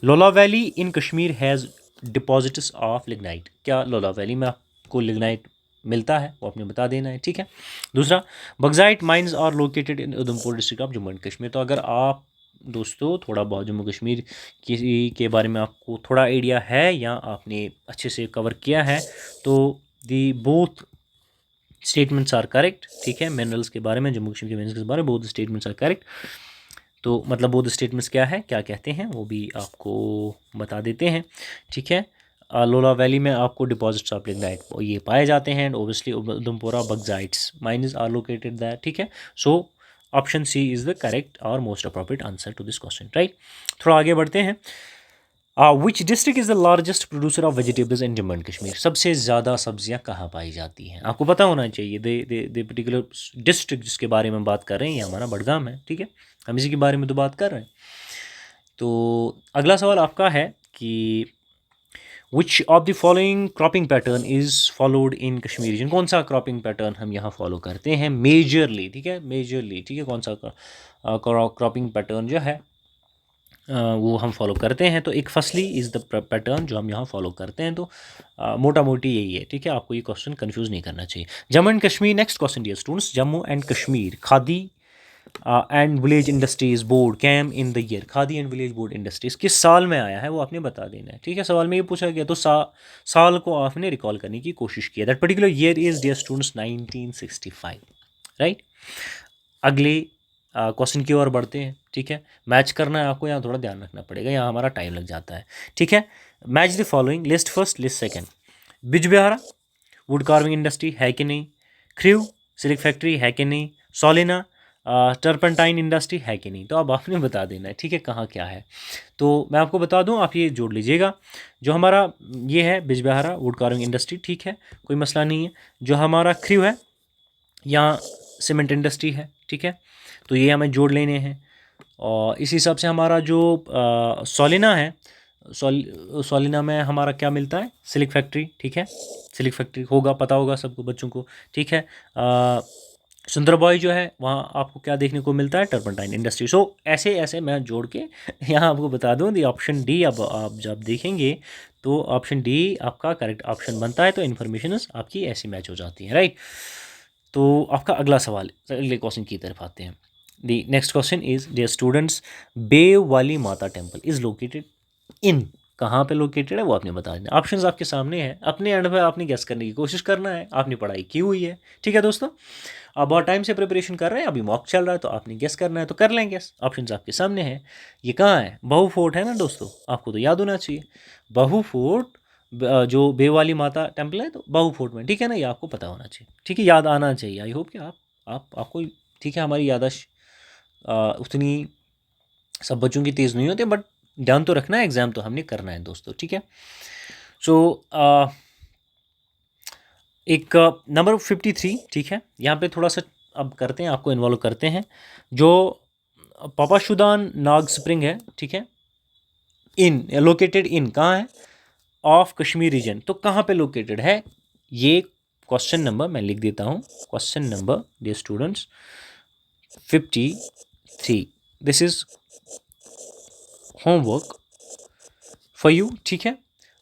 लोला valley in Kashmir has deposits of lignite. क्या लोला वैली में आपको लिग्नाइट मिलता है? वो आपने बता देना है। ठीक है। दूसरा, bauxite mines are located in Udhampur district of Jammu and Kashmir. तो अगर आप दोस्तों थोड़ा बहुत जम्मू कश्मीर के बारे में आपको थोड़ा आइडिया है या आपने अच्छे से कवर किया है तो the both statements are correct. ठीक है, मिनरल्स के बारे में, जम्मू कश्मीर के मिनरल्स के बारे में बोथ स्टेटमेंट्स आर करेक्ट। तो मतलब बोथ स्टेटमेंट्स क्या है, क्या कहते हैं, वो भी आपको बता देते हैं। ठीक है, लोला वैली में आपको डिपॉजिट्स ऑफ लिग्नाइट ये पाए जाते हैं, and obviously Udhampura bauxites mines are located that. ठीक है, so option C is the correct और most appropriate answer to this question, right. थोड़ा आगे बढ़ते हैं। Which district is the largest producer of vegetables in Jammu and Kashmir. सबसे ज़्यादा सब्जियां कहाँ पाई जाती हैं? आपको पता होना चाहिए। दे पर्टिकुलर डिस्ट्रिक्ट जिसके बारे में बात कर रहे हैं ये हमारा बड़गाम है। ठीक है, हम इसी के बारे में तो बात कर रहे हैं। तो अगला सवाल आपका है कि which of the following cropping pattern is followed in Kashmir region. कौन सा क्रॉपिंग पैटर्न हम यहाँ फॉलो करते हैं मेजरली? ठीक है, मेजरली। ठीक है, कौन सा क्रॉपिंग पैटर्न जो है वो हम फॉलो करते हैं? तो एक फसली इज़ द पैटर्न जो हम यहाँ फॉलो करते हैं। तो मोटा मोटी यही है। ठीक है, आपको ये क्वेश्चन कंफ्यूज नहीं करना चाहिए। Jammu and Kashmir, next question dear students, Jammu and Kashmir Khadi and village industries board came in the year. Khadi and village board industries किस साल में आया है वो आपने बता देना है। ठीक है, सवाल में ये पूछा गया तो साल को आपने रिकॉल करने की कोशिश किया। That particular year is dear students 1965, right. अगले क्वेश्चन की ओर बढ़ते हैं। ठीक है, मैच करना है आपको, यहाँ थोड़ा ध्यान रखना पड़ेगा, यहाँ हमारा टाइम लग जाता है। ठीक है, match the following, list first list second. Bijbehara wood carving industry है कि नहीं? ख्रीव सिल्क फैक्ट्री है कि नहीं? सोलिना टर्पेंटाइन इंडस्ट्री है कि नहीं? तो अब आपने बता देना है। ठीक है, कहाँ क्या है। तो मैं आपको बता दूं, आप ये जोड़ लीजिएगा। जो हमारा ये है बिजबिहारा वुड कार्विंग इंडस्ट्री, ठीक है, कोई मसला नहीं है। जो हमारा ख्रीव है, यहाँ सीमेंट इंडस्ट्री है। ठीक है, तो ये हमें जोड़ लेने हैं। और इस हिसाब से हमारा जो सोलिना है, सोलिना में हमारा क्या मिलता है? Silk factory. ठीक है, सिल्क फैक्ट्री होगा, पता होगा सबको बच्चों को। ठीक है, सुंदरबॉय जो है वहाँ आपको क्या देखने को मिलता है? Turpentine industry. सो ऐसे ऐसे मैं जोड़ के यहाँ आपको बता दूँ दी ऑप्शन डी। अब आप जब देखेंगे तो ऑप्शन डी आपका करेक्ट ऑप्शन बनता है। तो इन्फॉर्मेशन आपकी ऐसी मैच हो जाती है, राइट। तो आपका अगला सवाल, अगले क्वेश्चन की तरफ आते हैं। The next question is dear students, Bawe Wali Mata temple is located in. कहाँ पे लोकेटेड है वो आपने बता देना। ऑप्शंस आपके सामने हैं, अपने एंड पे आपने गेस करने की कोशिश करना है। आपने पढ़ाई की हुई है, ठीक है दोस्तों, आप बहुत टाइम से प्रिपरेशन कर रहे हैं, अभी मॉक चल रहा है, तो आपने गेस करना है, तो कर लें गेस। ऑप्शंस आपके सामने हैं। ये कहाँ है? बहू फोर्ट है ना दोस्तों, आपको तो याद होना चाहिए। बहू फोर्ट जो बेव वाली माता टेम्पल है, तो बहू फोर्ट में, ठीक है ना, ये आपको पता होना चाहिए। ठीक है, याद आना चाहिए। आई होप कि आपको, ठीक है, हमारी याददाश्त उतनी सब बच्चों की तेज़ नहीं होती, बट ध्यान तो रखना है, एग्ज़ाम तो हमने करना है दोस्तों। ठीक है, सो एक नंबर 53, ठीक है, यहाँ पे थोड़ा सा अब करते हैं, आपको इन्वॉल्व करते हैं। जो पापाशुदान नाग स्प्रिंग है, ठीक है, इन लोकेटेड इन कहाँ है? Of Kashmir region. तो कहाँ पे लोकेटेड है? ये क्वेश्चन नंबर मैं लिख देता हूँ। Question number dear students 53, this is homework for you. ठीक है,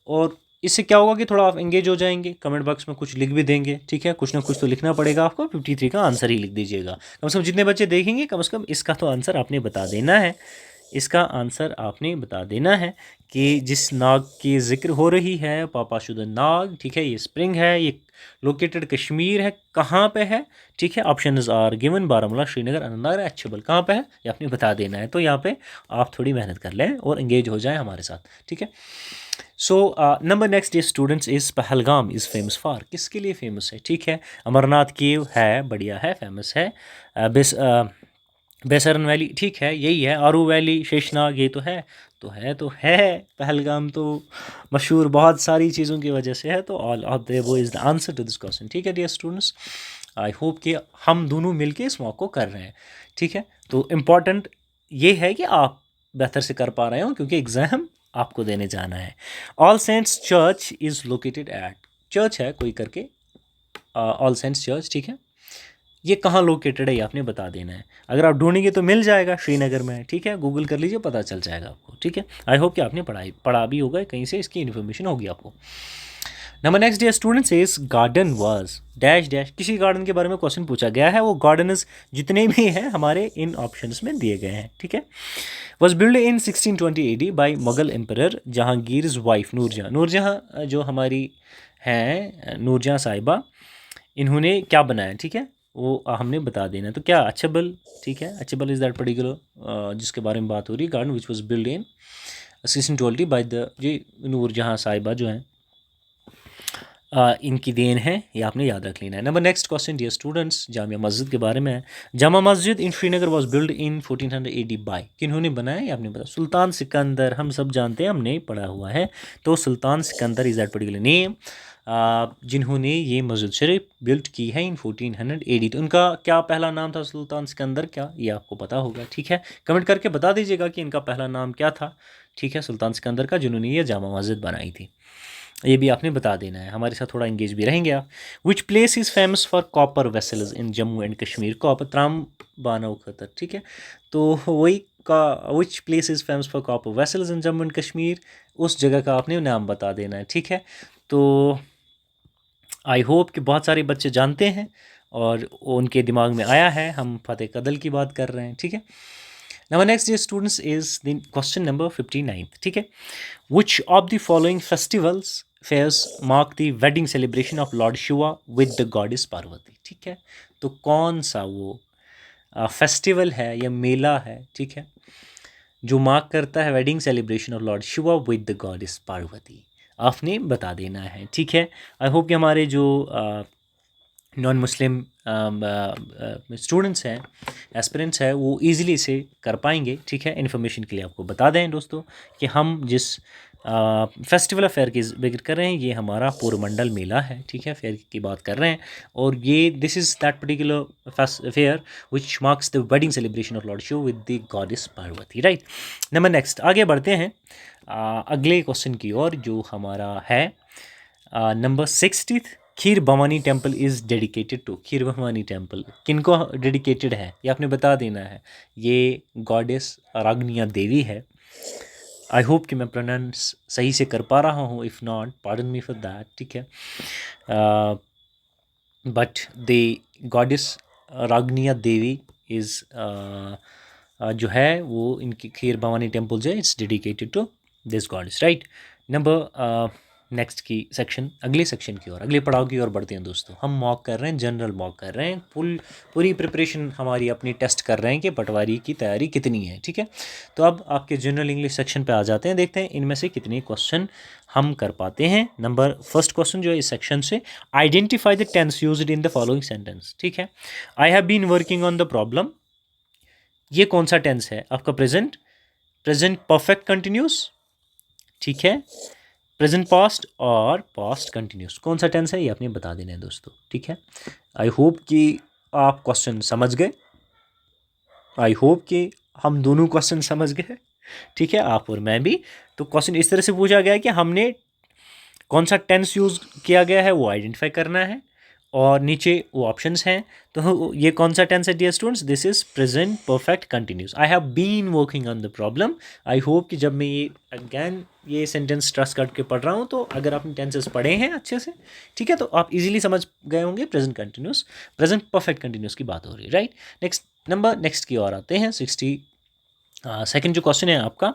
और इससे क्या होगा कि थोड़ा आप एंगेज हो जाएंगे, कमेंट बॉक्स में कुछ लिख भी देंगे, ठीक है, कुछ ना कुछ तो लिखना पड़ेगा आपको। 53 का आंसर ही लिख दीजिएगा। कम से कम जितने बच्चे देखेंगे कम से कम इसका तो आंसर आपने बता देना है। इसका आंसर आपने बता देना है कि जिस नाग की जिक्र हो रही है, पापाशुदन नाग, ठीक है, ये स्प्रिंग है, ये लोकेटेड कश्मीर है, कहाँ पे है, ठीक है। Options are given, Baramulla, Srinagar, Anantnag, Achabal, कहाँ पे है ये आपने बता देना है। तो यहाँ पे आप थोड़ी मेहनत कर लें और एंगेज हो जाएं हमारे साथ, ठीक है। सो नंबर नेक्स्ट ये students is Pahalgam is famous for, किसके लिए फेमस है, ठीक है। अमरनाथ केव है, बढ़िया है, फेमस है। बेसरन वैली, ठीक है, यही है। आरू वैली, शेषनाग, ये तो है। पहलगाम तो मशहूर बहुत सारी चीज़ों की वजह से है। तो ऑल ऑफ द वो is the answer to this question, ठीक है डियर स्टूडेंट्स। आई होप कि हम दोनों मिलके इस मॉक को कर रहे हैं, ठीक है। तो इम्पॉर्टेंट ये है कि आप बेहतर से कर पा रहे हो क्योंकि एग्ज़ाम आपको देने जाना है। All saints church is located at, church है कोई करके, ऑल सेंट्स चर्च, ठीक है। ये कहाँ लोकेटेड है ये आपने बता देना है। अगर आप ढूंढेंगे तो मिल जाएगा, श्रीनगर में है, ठीक है, गूगल कर लीजिए, पता चल जाएगा आपको, ठीक है। आई होप कि आपने पढ़ा भी होगा, कहीं से इसकी इन्फॉर्मेशन होगी आपको। Number next dear students is garden was dash dash, किसी गार्डन के बारे में क्वेश्चन पूछा गया है। वो गार्डन्स जितने भी हैं हमारे इन ऑप्शंस में दिए गए हैं, ठीक है। Was build in 1620 AD by Mughal emperor Jahangir wife Noorjahan. Noorjahan जो हमारी हैं, नूरजहाँ साहिबा, इन्होंने क्या बनाया, ठीक है, वो हमने बता देना। तो क्या अच्छबल, ठीक है, अच्छबल इज़ दैट पर्टिकुलर जिसके बारे में बात हो रही है, garden which was build in 1620 by the जी नूरजहाँ साहिबा जो हैं, इनकी देन है, ये आपने याद रख लेना है। Number next question dear students, Jamia Masjid के बारे में है। Jama Masjid in Srinagar was build in 1400 AD by, किन्होंने बनाया ये आपने बताया, सुल्तान सिकंदर, हम सब जानते हैं, हमने पढ़ा हुआ है। तो Sultan Sikandar is that particular name, जिन्होंने ये मस्जिद शरीफ बिल्ट की है इन 1400 AD। तो उनका क्या पहला नाम था सुल्तान सिकंदर, क्या ये आपको पता होगा, ठीक है। कमेंट करके बता दीजिएगा कि इनका पहला नाम क्या था, ठीक है, सुल्तान सिकंदर का, जिन्होंने ये जामा मस्जिद बनाई थी। ये भी आपने बता देना है, हमारे साथ थोड़ा इंगेज भी रहेंगे आप। Which place is famous for copper vessels in Jammu and Kashmir, copper त्राम बानो खतर, ठीक है। तो वही का which place is famous for copper vessels in Jammu and Kashmir, उस जगह का आपने नाम बता देना है, ठीक है। तो आई होप कि बहुत सारे बच्चे जानते हैं और उनके दिमाग में आया है। हम फतेह कदल की बात कर रहे हैं, ठीक है। नंबर नेक्स्ट ये students is the question number 59, ठीक है। Which of the following festivals fairs mark the wedding celebration of Lord Shiva with the goddess Parvati, ठीक है। तो कौन सा वो फेस्टिवल है या मेला है, ठीक है, जो मार्क करता है wedding celebration of Lord Shiva with the goddess Parvati, आपने बता देना है, ठीक है। आई होप कि हमारे जो नॉन मुस्लिम स्टूडेंट्स हैं, एस्पिरेंट्स हैं, वो ईज़िली इसे कर पाएंगे, ठीक है। इन्फॉर्मेशन के लिए आपको बता दें दोस्तों कि हम जिस फेस्टिवल ऑफ फेयर की जिक्र कर रहे हैं, ये हमारा पूर्वमंडल मेला है, ठीक है, फेयर की बात कर रहे हैं। और ये this is that particular fair which marks the wedding celebration of Lord Shiv with the goddess Parvati, right. Number next आगे बढ़ते हैं अगले क्वेश्चन की ओर, जो हमारा है number 60। Kheer Bhawani temple is dedicated to, Kheer Bhawani temple किनको डेडिकेटेड है ये आपने बता देना है। ये गॉडेस रागनिया देवी है। आई होप कि मैं प्रोनाउंस सही से कर पा रहा हूँ, if not pardon me for that, ठीक है। But the goddess Ragnya Devi is जो है वो इनकी खीर भवानी टेम्पल जो है it's dedicated to this goddess, right. Number next की सेक्शन, अगले सेक्शन की ओर, अगले पड़ाव की ओर बढ़ते हैं दोस्तों। हम मॉक कर रहे हैं, जनरल मॉक कर रहे हैं, पूरी प्रिपरेशन हमारी अपनी टेस्ट कर रहे हैं कि पटवारी की तैयारी कितनी है, ठीक है। तो अब आपके जनरल इंग्लिश सेक्शन पे आ जाते हैं, देखते हैं इनमें से कितने क्वेश्चन हम कर पाते हैं। नंबर फर्स्ट क्वेश्चन जो है इस सेक्शन से, identify the tense used in the following sentence, ठीक है। I have been working on the problem, ये कौन सा टेंस है आपका, प्रेजेंट, प्रेजेंट परफेक्ट कंटिन्यूस, ठीक है, प्रेजेंट पास्ट और पास्ट कंटिन्यूस, कौन सा टेंस है ये आपने बता देना है दोस्तों, ठीक है। आई होप कि आप क्वेश्चन समझ गए, आई होप कि हम दोनों क्वेश्चन समझ गए, ठीक है, आप और मैं भी। तो क्वेश्चन इस तरह से पूछा गया है कि हमने कौन सा टेंस यूज़ किया गया है वो आइडेंटिफाई करना है, और नीचे वो ऑप्शंस हैं। तो ये कौन सा टेंस है dear students? This is present perfect continuous. I have been working on the problem. I hope कि जब मैं ये अगैन ये सेंटेंस स्ट्रेस करके पढ़ रहा हूँ, तो अगर आपने टेंसेस पढ़े हैं अच्छे से, ठीक है, तो आप इजीली समझ गए होंगे present continuous, present perfect continuous की बात हो रही है, राइट। नेक्स्ट की ओर आते हैं। 62nd जो क्वेश्चन है आपका,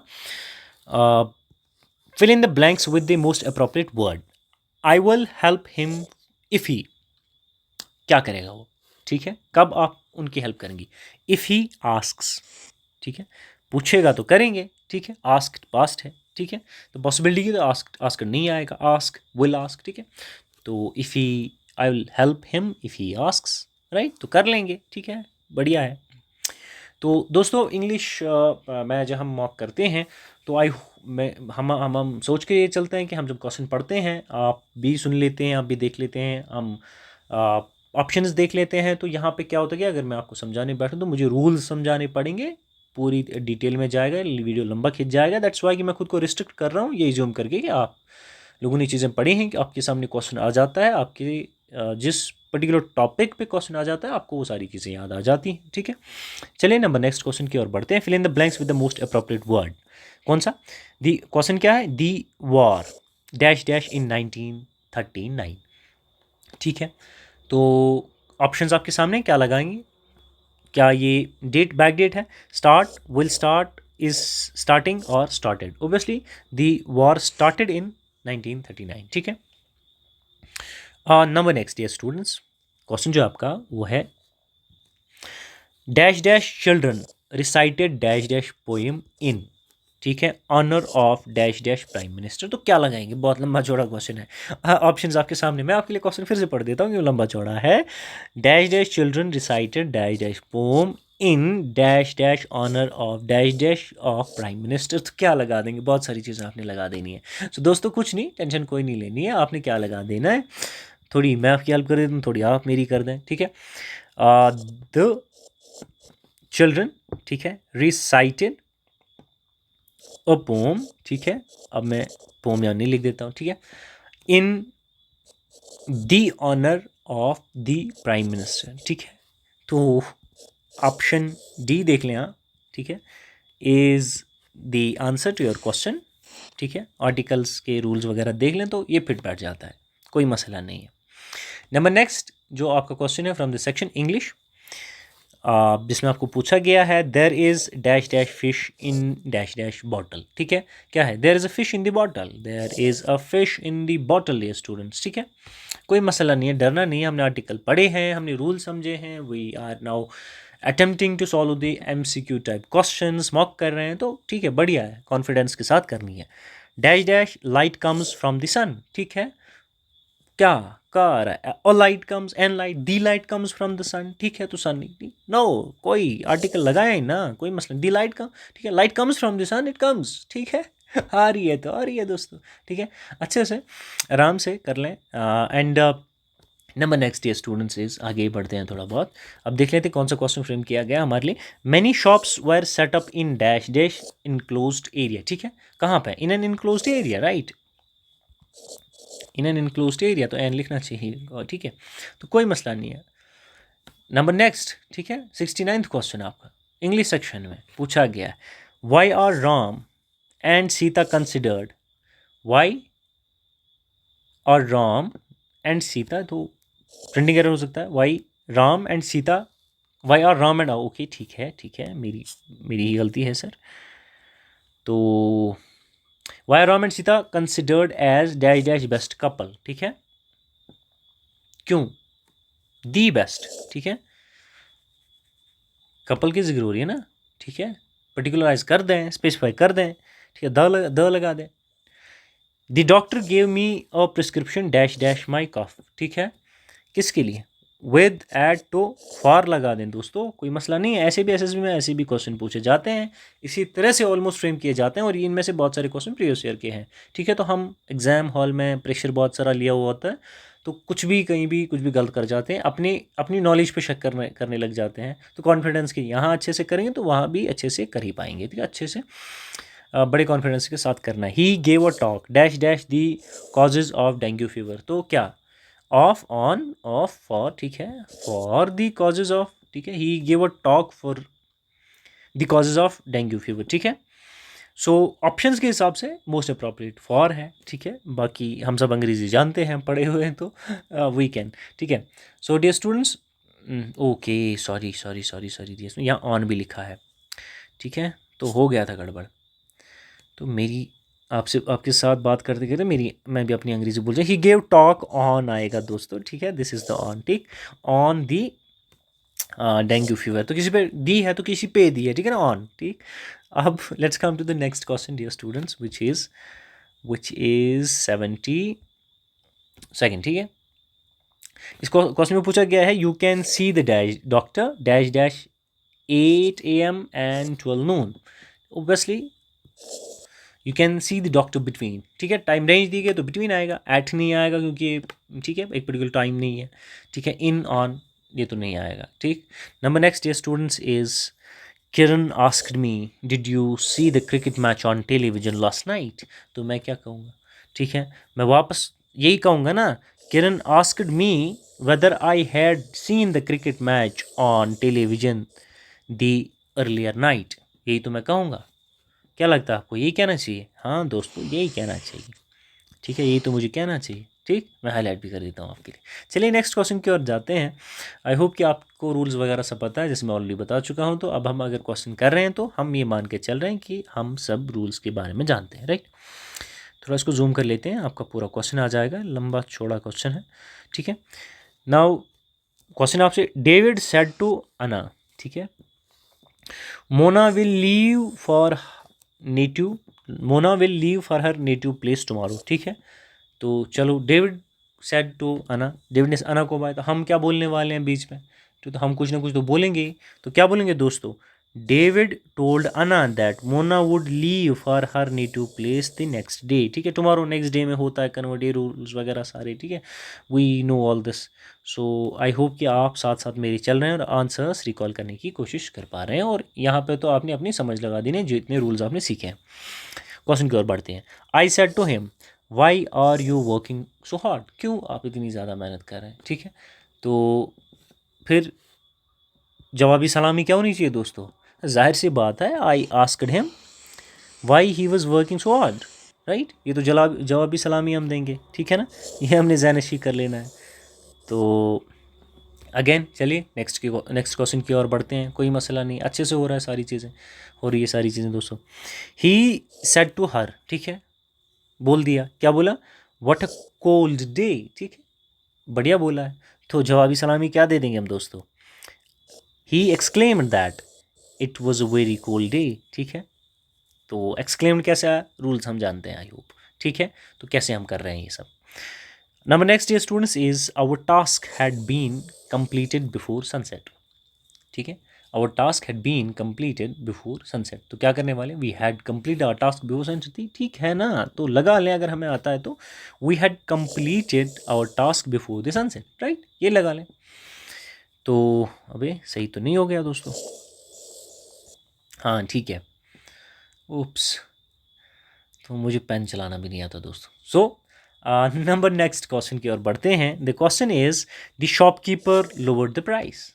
fill in the blanks with the most appropriate word. I will help him if he. क्या करेगा वो? ठीक है, कब आप उनकी हेल्प करेंगी? इफ़ ही आस्क्स, ठीक है, पूछेगा तो करेंगे, ठीक है, आस्क पास्ट है, ठीक है, तो पॉसिबिलिटी की तो आस्क नहीं आएगा, आस्क विल आस्क, ठीक है, तो if he, I will help him if he asks, right, तो कर लेंगे, ठीक है, बढ़िया है। तो दोस्तों इंग्लिश में जब हम मॉक करते हैं तो हम सोच के ये चलते हैं कि हम जब क्वेश्चन पढ़ते हैं, आप भी सुन लेते हैं, आप भी देख लेते हैं, हम ऑप्शंस देख लेते हैं, तो यहाँ पे क्या होता है कि अगर मैं आपको समझाने बैठूँ तो मुझे रूल्स समझाने पड़ेंगे, पूरी डिटेल में जाएगा, वीडियो लंबा खिंच जाएगा। दैट्स वाई कि मैं खुद को रिस्ट्रिक्ट कर रहा हूँ ये जूम करके कि आप लोगों ने चीज़ें पढ़ी हैं कि आपके सामने क्वेश्चन आ जाता है, आपके जिस पर्टिकुलर टॉपिक पे क्वेश्चन आ जाता है आपको वो सारी चीज़ें याद आ जाती हैं, ठीक है। चलिए नंबर नेक्स्ट क्वेश्चन की ओर बढ़ते हैं। Fill in the blanks with the most appropriate word. कौन सा? दी क्वेश्चन क्या है? The war dash dash in 1939, ठीक है। तो ऑप्शंस आपके सामने, क्या लगाएंगे? क्या ये डेट बैक डेट है? Start, will start, is starting और started. Obviously the war started in 1939, ठीक है। Number next dear students, question जो आपका वो है dash dash children recited dash dash poem in, ठीक है, honour of dash dash prime minister. तो क्या लगाएंगे? बहुत लंबा चौड़ा क्वेश्चन है। ऑप्शंस आपके सामने, मैं आपके लिए क्वेश्चन फिर से पढ़ देता हूँ, क्यों लंबा चौड़ा है। Dash dash children recited dash dash poem in dash dash honour of dash dash of prime minister. तो क्या लगा देंगे? बहुत सारी चीज़ें आपने लगा देनी है। तो दोस्तों कुछ नहीं, टेंशन कोई नहीं लेनी है, आपने क्या लगा देना है, थोड़ी मैं आपकी हेल्प कर देता हूँ, थोड़ी आप मेरी कर दें, ठीक है। द चिल्ड्रन, ठीक है, रिसाइटेड अ पोम, ठीक है, अब मैं पोम यहाँ नहीं लिख देता हूँ, ठीक है, in the honour of the prime minister, ठीक है। तो ऑप्शन डी देख लें आप, ठीक है, is the answer to your question, ठीक है। आर्टिकल्स के रूल्स वगैरह देख लें तो ये फिट बैठ जाता है, कोई मसला नहीं है। नंबर नेक्स्ट जो आपका क्वेश्चन है फ्रॉम द सेक्शन इंग्लिश, जिसमें आपको पूछा गया है there is dash dash fish in dash dash bottle, ठीक है। क्या है? There is a fish in the bottle, there is a fish in the bottle ये स्टूडेंट्स, ठीक है, कोई मसला नहीं है, डरना नहीं है, हमने आर्टिकल पढ़े हैं, हमने रूल समझे हैं, we are now attempting to solve the MCQ type questions, mock कर रहे हैं, तो ठीक है, बढ़िया है, कॉन्फिडेंस के साथ करनी है। Dash dash light comes from the sun, ठीक है, क्या आ रहा है? और light comes and light, the light comes from the sun, ठीक है, तो सन नहीं, नो कोई आर्टिकल लगाया ही ना, कोई मसला, दी लाइट कम, ठीक है, light comes from the sun, it comes, ठीक है। आ रही है तो आ रही है दोस्तों, ठीक है, अच्छे से आराम से कर लें। एंड नंबर नेक्स्ट ये स्टूडेंट्स इज, आगे बढ़ते हैं थोड़ा बहुत, अब देख लेते हैं कौन सा क्वेश्चन फ्रेम किया गया हमारे लिए। Many shops were set up in dash dash enclosed area, ठीक है, कहाँ पे? In an enclosed area, right, in an enclosed area, तो एन लिखना चाहिए, ठीक है, तो कोई मसला नहीं है। नंबर नेक्स्ट, ठीक है, 69th क्वेश्चन आपका इंग्लिश सेक्शन में पूछा गया है, why are Ram and Sita considered, why are Ram and Sita, तो प्रिंटिंग एरर हो सकता है, why Ram and Sita, why are Ram and, okay ठीक है, मेरी ही गलती है सर। तो why Ram and Sita considered as dash dash best couple, ठीक है, क्यों? दी बेस्ट, ठीक है, कपल की जिक्र हो रही है ना, ठीक है, पर्टिकुलराइज कर दें, स्पेसिफाई कर दें, ठीक है, द लगा दें। The doctor gave me a prescription dash dash my cough, ठीक है, किसके लिए? विद एड टू फॉर लगा दें दोस्तों, कोई मसला नहीं है, ऐसे भी SSB में ऐसे भी क्वेश्चन पूछे जाते हैं, इसी तरह से ऑलमोस्ट फ्रेम किए जाते हैं, और इनमें से बहुत सारे क्वेश्चन प्रीवियस ईयर के हैं, ठीक है। तो हम एग्जाम हॉल में प्रेशर बहुत सारा लिया हुआ होता है, तो कुछ भी कहीं भी कुछ भी गलत कर जाते हैं, अपनी नॉलेज पे शक करने लग जाते हैं, तो कॉन्फिडेंस की यहाँ अच्छे से करेंगे तो वहाँ भी अच्छे से कर ही पाएंगे, ठीक है, अच्छे से बड़े कॉन्फिडेंस के साथ करना है। He gave a talk dash dash the causes of dengue fever, तो क्या ऑफ, ऑन, ऑफ, फॉर, ठीक है, फॉर द कॉजेज ऑफ, ठीक है, he gave a talk for the causes of dengue fever, ठीक है। सो ऑप्शंस के हिसाब से मोस्ट अप्रोप्रिएट फॉर है, ठीक है, बाकी हम सब अंग्रेजी जानते हैं, पढ़े हुए हैं, तो वी कैन, ठीक है। So dear students, okay, sorry sorry sorry sorry dear, यहाँ ऑन भी लिखा है, ठीक है, तो हो गया था गड़बड़। तो मेरी आपसे आपके साथ बात करते करते मैं भी अपनी अंग्रेजी बोल जाए, ही गेव टॉक ऑन आएगा दोस्तों, ठीक है, दिस इज द ऑन, ठीक, ऑन दी डेंगू फीवर, तो किसी पे दी है तो किसी पे दी है, ठीक है ना, ऑन, ठीक। अब let's come to the next question dear students, which is 72nd, ठीक है। इस क्वेश्चन में पूछा गया है, you can see the dash doctor dash dash 8 AM and 12 noon, obviously you can see the doctor between, ठीक है, टाइम रेंज दी गई तो बिटवीन आएगा, एट नहीं आएगा क्योंकि, ठीक है, एक पर्टिकुलर टाइम नहीं है, ठीक है, इन, ऑन, ये तो नहीं आएगा, ठीक। नंबर नेक्स्ट ये students is, Kiran asked me did you see the cricket match on television last night, तो मैं क्या कहूँगा, ठीक है, मैं वापस यही कहूँगा ना, Kiran asked me whether I had seen the cricket match on television the earlier night, यही तो मैं कहूँगा। क्या लगता है आपको, यही कहना चाहिए? हाँ दोस्तों, यही कहना चाहिए, ठीक है, यही तो मुझे कहना चाहिए, ठीक, मैं हाईलाइट भी कर देता हूँ आपके लिए। चलिए नेक्स्ट क्वेश्चन की ओर जाते हैं। आई होप कि आपको रूल्स वगैरह सब पता है, जैसे मैं ऑलरेडी बता चुका हूँ, तो अब हम अगर क्वेश्चन कर रहे हैं तो हम ये मान के चल रहे हैं कि हम सब रूल्स के बारे में जानते हैं, राइट। थोड़ा इसको जूम कर लेते हैं, आपका पूरा क्वेश्चन आ जाएगा, लंबा चौड़ा क्वेश्चन है, ठीक है। नाउ क्वेश्चन आपसे, डेविड सेड टू अना, ठीक है, Mona will leave for native, Mona will leave for her native place tomorrow, ठीक है। तो चलो, डेविड सेड टू अना, डेविड ने अना को बताया, तो हम क्या बोलने वाले हैं बीच में, तो हम कुछ ना कुछ तो बोलेंगे ही। तो क्या बोलेंगे दोस्तों, डेविड टोल्ड अना that Mona would leave for her native place the next day, ठीक है, टुमारो नेक्स्ट डे में होता है कन्वर्ट, डे रूल्स वगैरह सारे, ठीक है, we know all this. So I hope कि आप साथ साथ मेरे चल रहे हैं और आंसर्स रिकॉल करने की कोशिश कर पा रहे हैं, और यहाँ पे तो आपने अपनी समझ लगा दी, जितने रूल्स आपने सीखे हैं। क्वेश्चन की ओर बढ़ते हैं। I said to him why are you working so hard, क्यों आप इतनी ज़्यादा मेहनत कर रहे हैं, ठीक है। तो फिर जवाबी सलामी क्या होनी चाहिए दोस्तों, जाहिर सी बात है, I asked him why he was working so hard, right, ये तो जवाबी सलामी हम देंगे, ठीक है ना, ये हमने ज़हनशी कर लेना है। तो अगेन चलिए नेक्स्ट क्वेश्चन की ओर बढ़ते हैं, कोई मसला नहीं, अच्छे से हो रहा है, सारी चीज़ें हो रही है, सारी चीज़ें दोस्तों। ही सेड टू हर, ठीक है, बोल दिया, क्या बोला, व्हाट अ कोल्ड डे, ठीक है, बढ़िया बोला है। तो जवाबी सलामी क्या दे देंगे हम दोस्तों, he exclaimed that it was a very cold day, ठीक है। तो एक्सक्लेम्ड कैसे आया, रूल्स हम जानते हैं आई होप, ठीक है, तो कैसे हम कर रहे हैं ये सब। Number next dear students is, our task had been completed before sunset, ठीक है, our task had been completed before sunset, तो क्या करने वाले, we had complete our task before sunset, ठीक है ना, तो लगा लें अगर हमें आता है तो, we had completed our task before the sunset, right, ये लगा लें। तो अबे सही तो नहीं हो गया दोस्तों, हाँ ठीक है, उप्स, तो मुझे पेन चलाना भी नहीं आता दोस्तों। सो नंबर नेक्स्ट क्वेश्चन की ओर बढ़ते हैं। The question is, the shopkeeper lowered the price,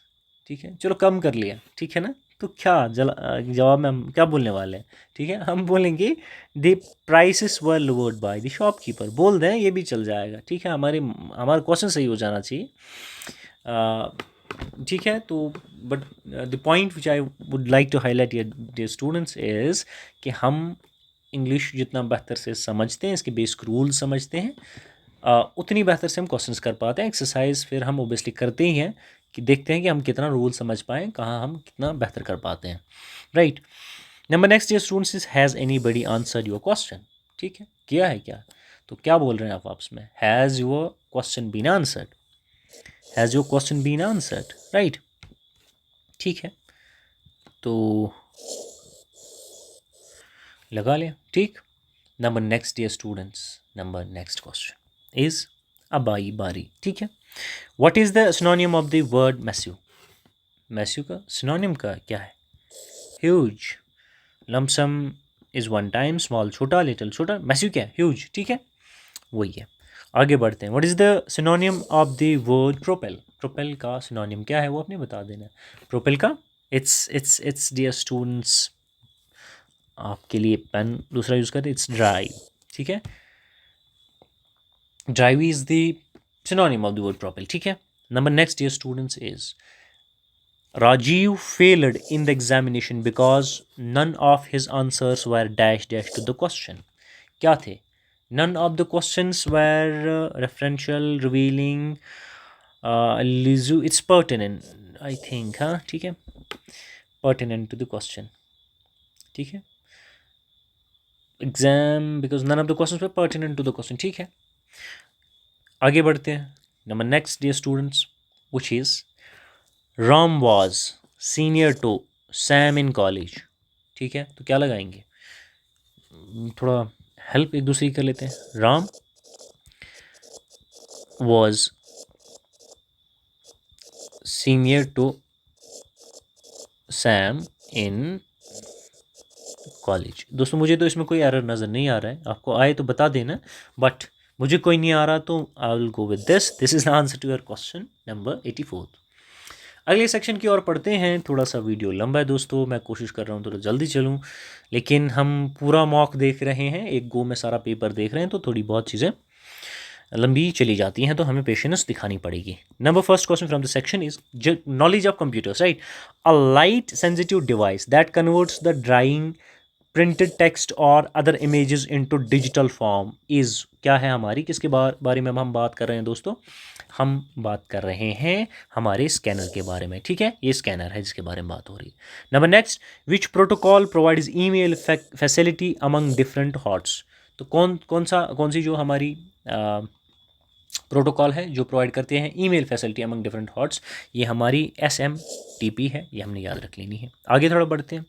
ठीक है, चलो कम कर लिया, ठीक है ना, तो क्या जवाब में हम क्या बोलने वाले हैं, ठीक है, हम बोलेंगे the prices were lowered by the shopkeeper, बोल दें, ये भी चल जाएगा, ठीक है, हमारा क्वेश्चन सही हो जाना चाहिए, ठीक है। तो but the point which I would like to highlight dear students is कि हम इंग्लिश जितना बेहतर से समझते हैं, इसके बेसिक रूल समझते हैं, उतनी बेहतर से हम क्वेश्चंस कर पाते हैं। एक्सरसाइज फिर हम ओबियसली करते ही हैं कि देखते हैं कि हम कितना रूल समझ पाएँ, कहाँ हम कितना बेहतर कर पाते हैं, right. Number next dear students is, has anybody answer your question, ठीक है, किया है क्या, तो क्या बोल रहे हैं आप आपस में, has your question been answered, has your question been answered, right, ठीक है, तो लगा लिया, ठीक। Number next dear students, number next question is, अब आई बारी, ठीक है, what is the synonym of the word massive, massive का सिनोनिम का क्या है, huge, lump sum is one time, small छोटा, लिटिल छोटा, मैस्यू क्या है, ह्यूज, ठीक है, वही है। आगे बढ़ते हैं। What is the synonym of the word propel? Propel का सिनोनियम क्या है वो आपने बता देना है। प्रोपेल का इट्स डियर स्टूडेंट्स, आपके लिए पेन दूसरा यूज़ करें, इट्स ड्राइव। ठीक है, drive is the synonym of the word propel. ठीक है, number next dear students is Rajiv failed in the examination because none of his answers were dash dash to the question. क्या थे? None of the questions were referential, revealing, it's pertinent, I think, हाँ ठीक है, pertinent to the question। ठीक है, exam because none of the questions were pertinent to the question। ठीक है, आगे बढ़ते हैं। Number next, dear students, which is Ram was senior to Sam in college। ठीक है, तो क्या लगाएंगे? थोड़ा हेल्प एक दूसरे की कर लेते हैं। Ram was senior to Sam in college. दोस्तों मुझे तो इसमें कोई एरर नज़र नहीं आ रहा है, आपको आए तो बता देना, बट मुझे कोई नहीं आ रहा तो I will go with this is the answer to your question number 84। अगले सेक्शन की ओर पढ़ते हैं। थोड़ा सा वीडियो लंबा है दोस्तों, मैं कोशिश कर रहा हूँ थोड़ा जल्दी चलूँ, लेकिन हम पूरा मॉक देख रहे हैं, एक गो में सारा पेपर देख रहे हैं, तो थोड़ी बहुत चीज़ें लंबी चली जाती हैं, तो हमें पेशेंस दिखानी पड़ेगी। Number first question from the section is knowledge of computers, right. A light sensitive device that converts the drawing printed text और other images into digital form is, क्या है हमारी, किसके बारे में हम बात कर रहे हैं दोस्तों? हम बात कर रहे हैं हमारे स्कैनर के बारे में। ठीक है, ये स्कैनर है जिसके बारे में बात हो रही है। नंबर नेक्स्ट, विच protocol provides email facility among different hots? तो कौन सी जो हमारी प्रोटोकॉल है जो प्रोवाइड करते हैं email facility among different hots? ये हमारी SMTP है, ये हमने याद रख लेनी है। आगे थोड़ा बढ़ते हैं।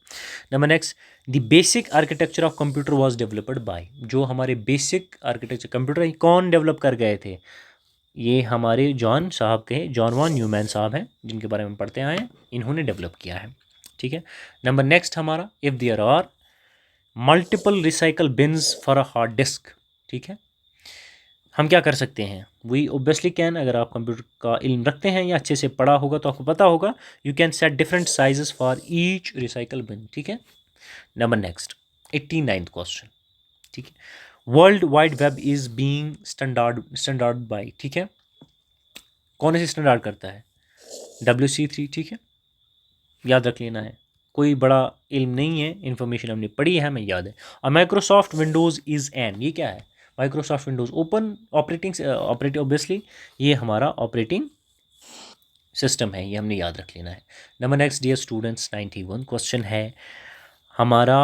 Number next, the basic architecture of computer was developed by, जो हमारे बेसिक आर्किटेक्चर कंप्यूटर है कौन डेवलप कर गए थे? ये हमारे जॉन साहब के, जॉन वॉन न्यूमैन साहब हैं, जिनके बारे में पढ़ते आए हैं, इन्होंने डेवलप किया है। ठीक है, नंबर नेक्स्ट हमारा, if there are multiple recycle bins for a hard disk. ठीक है, हम क्या कर सकते हैं? वी ओबियसली कैन, अगर आप कंप्यूटर का इल्म रखते हैं या अच्छे से पढ़ा होगा तो आपको पता होगा, you can set different sizes for each recycle bin. ठीक है, नंबर नेक्स्ट 89th क्वेश्चन। ठीक है, world wide web is being standard by. ठीक है, कौन सी स्टैंडर्ड करता है? WC3। ठीक है, याद रख लेना है, कोई बड़ा इल्म नहीं है, इन्फॉर्मेशन हमने पढ़ी है, हमें याद है। और माइक्रोसॉफ्ट विंडोज़ इज़ एन, ये क्या है? Microsoft Windows open operating obviously ये हमारा ऑपरेटिंग सिस्टम है, ये हमने याद रख लेना है। Number next dear students, 91 question है हमारा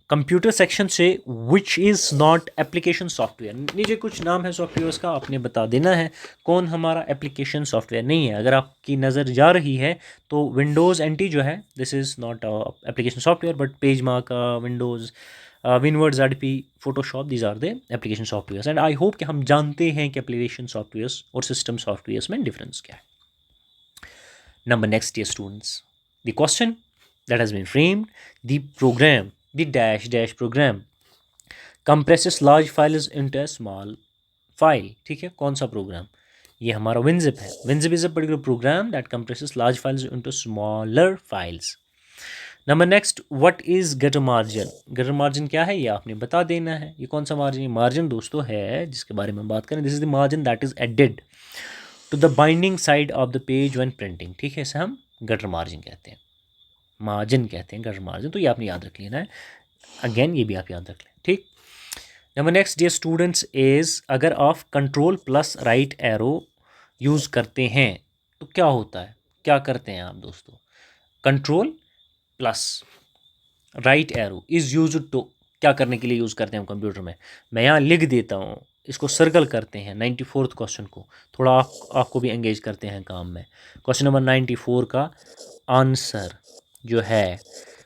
कंप्यूटर सेक्शन से, which is not application software. नीचे कुछ नाम है सॉफ्टवेयर्स का, आपने बता देना है कौन हमारा एप्लीकेशन सॉफ्टवेयर नहीं है। अगर आपकी नज़र जा रही है तो विंडोज़ NT जो है, this is not application software, but PageMaker, Windows, WinWords, RDP, Photoshop, these are the application softwares. And I hope कि हम जानते हैं कि एप्लीकेशन सॉफ्टवेयर्स और सिस्टम सॉफ्टवेयर्स में डिफरेंस क्या है। Number next, dear students, the question that has been framed, the program, the dash dash program compresses large files into a small file। ठीक है, कौन सा प्रोग्राम? ये हमारा WinZip है। WinZip is a particular program that compresses large files into smaller files। Number next, what is gutter margin? Gutter margin क्या है ये आपने बता देना है। ये कौन सा मार्जिन? मार्जिन दोस्तों है जिसके बारे में बात करें, this is the margin that is added to the binding side of the page when printing. ठीक है, इसे हम गटर मार्जिन कहते हैं, मार्जिन कहते हैं, गटर मार्जिन। तो ये आपने याद रख लेना है, अगेन ये भी आप याद रख लें। ठीक, number next dear students is, अगर आप control plus right arrow use करते हैं तो क्या होता है? क्या करते हैं आप दोस्तों? Control plus right arrow is use to, क्या करने के लिए यूज़ करते हैं हम कंप्यूटर में? मैं यहाँ लिख देता हूँ, इसको सर्कल करते हैं 94th क्वेश्चन को, थोड़ा आपको भी एंगेज करते हैं काम में। क्वेश्चन नंबर 94 का आंसर जो है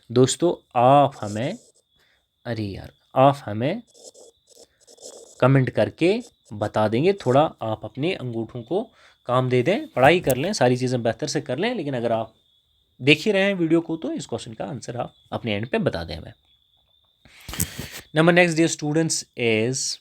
दोस्तों, आप हमें, अरे यार, आप हमें कमेंट करके बता देंगे। थोड़ा आप अपने अंगूठों को काम दे दें, पढ़ाई कर लें, सारी चीज़ें बेहतर से कर लें, लेकिन अगर आप देख ही रहे हैं वीडियो को तो इस क्वेश्चन का आंसर आप अपने एंड पे बता दें हमें। Number next dear students is,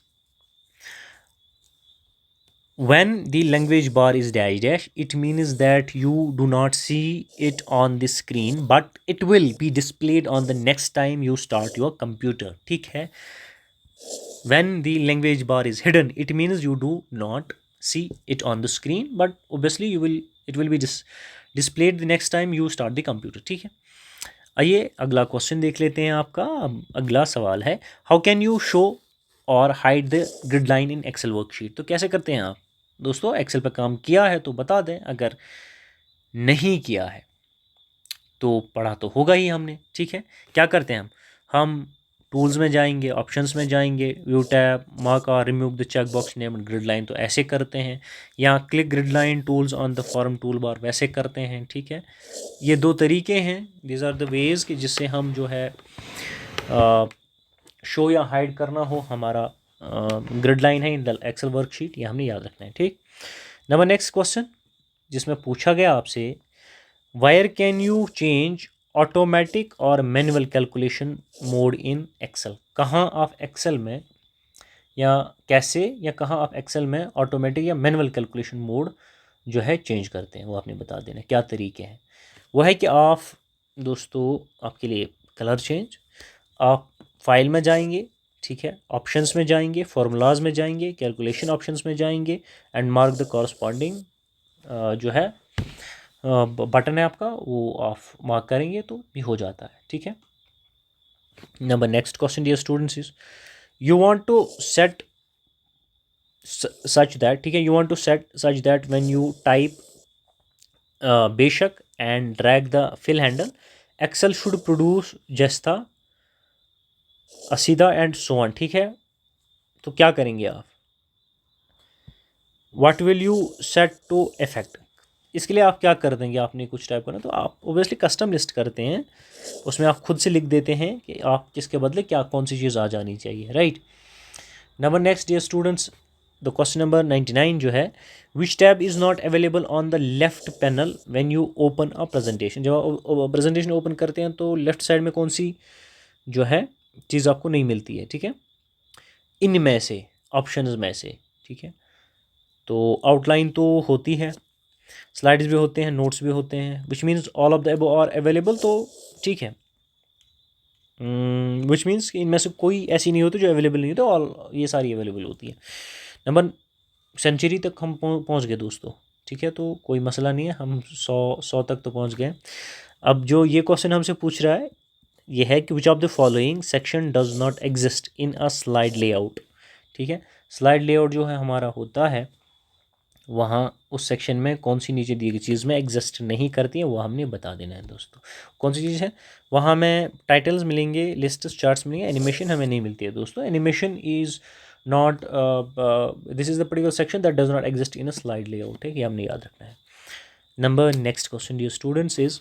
when the language bar is dash dash, it means that you do not see it on the screen but it will be displayed on the next time you start your computer. ठीक है, when the language bar is hidden it means you do not see it on the screen but obviously it will be displayed the next time you start the computer. ठीक है, आइए अगला क्वेश्चन देख लेते हैं आपका। अगला सवाल है, how can you show or hide the grid line in Excel worksheet. तो कैसे करते हैं आप दोस्तों, एक्सेल पर काम किया है तो बता दें, अगर नहीं किया है तो पढ़ा तो होगा ही हमने। ठीक है, क्या करते हैं हम टूल्स में जाएंगे, ऑप्शंस में जाएंगे, view tab, mark or remove the check box name grid line, तो ऐसे करते हैं। यहाँ click grid line tools on the form tool bar, वैसे करते हैं। ठीक है, ये दो तरीके हैं, दीज आर द वेज कि जिससे हम जो है शो या हाइड करना हो हमारा ग्रिड लाइन है इन द एक्सेल वर्कशीट, ये हमने याद रखना है। ठीक, नंबर नेक्स्ट क्वेश्चन जिसमें पूछा गया आपसे, where can you change automatic और manual calculation mode in Excel. कहाँ आप एक्सेल में या कैसे या कहाँ आप एक्सेल में ऑटोमेटिक या मैनुअल कैलकुलेशन मोड जो है चेंज करते हैं, वो आपने बता देना क्या तरीके हैं। वो है कि आप दोस्तों, आपके लिए कलर चेंज, आप फाइल में जाएंगे, ठीक है, ऑप्शंस में जाएंगे, फार्मूलाज में जाएंगे, कैलकुलेशन ऑप्शंस में जाएंगे एंड मार्क द कॉरस्पॉन्डिंग जो है बटन है आपका, वो आप मार्क करेंगे तो भी हो जाता है। ठीक है, number next question dear students is, you want to set such that, ठीक है, you want to set such that when you type बेशक and drag the fill handle, Excel should produce जस्ता असीदा एंड सो ऑन। ठीक है, तो क्या करेंगे आप, what will you set to effect, इसके लिए आप क्या कर देंगे, आपने कुछ टाइप करना तो आप ओबियसली कस्टम लिस्ट करते हैं, उसमें आप खुद से लिख देते हैं कि आप किसके बदले क्या कौन सी चीज़ आ जानी चाहिए। Right, number next dear students, the question number 99 जो है, which tab is not available on the left panel when you open a presentation. जब आप प्रेजेंटेशन ओपन करते हैं तो लेफ्ट साइड में कौन सी जो है चीज़ आपको नहीं मिलती है। ठीक है, इनमें से ऑप्शंस में से, ठीक है, तो आउटलाइन तो होती है, स्लाइड्स भी होते हैं, नोट्स भी होते हैं, which means all of the above are available, तो ठीक है, विच मीन्स इनमें से कोई ऐसी नहीं होती जो अवेलेबल नहीं होती, ऑल ये सारी अवेलेबल होती है। नंबर सेंचुरी तक हम पहुंच गए दोस्तों। ठीक है, तो कोई मसला नहीं है, हम 100 तक तो पहुंच गए। अब जो ये क्वेश्चन हमसे पूछ रहा है ये है कि which of the following section does not exist in a slide layout. ठीक है, स्लाइड लेआउट जो है हमारा होता है, वहाँ उस सेक्शन में कौन सी नीचे दी गई चीज़ में एग्जिस्ट नहीं करती है, वो हमने बता देना है दोस्तों। कौन सी चीज़ है, वहाँ हमें टाइटल्स मिलेंगे, लिस्ट चार्ट्स मिलेंगे, एनिमेशन हमें नहीं मिलती है दोस्तों। Animation is not, this is the particular section that does not exist in a slide layout, है, ये हमने याद रखना है। Number next question dear students is,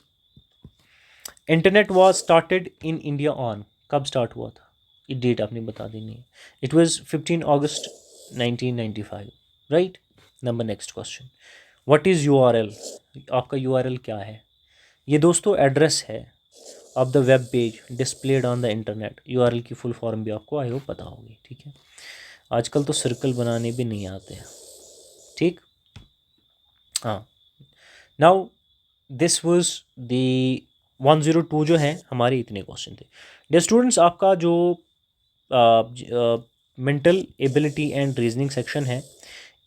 internet was started in India on, कब स्टार्ट हुआ था, ये डेट आपने बता देनी है। It was 15 August 1995, right. Number next question, what is URL, आपका URL क्या है। ये दोस्तों एड्रेस है of the web page displayed on the internet. URL की फुल फॉर्म भी आपको आई होप पता होगी। ठीक है, आजकल तो सर्कल बनाने भी नहीं आते हैं। ठीक, हाँ, नाउ दिस वाज द 102 जो है हमारे इतने क्वेश्चन थे। डियर स्टूडेंट्स, आपका जो mental ability and reasoning section है,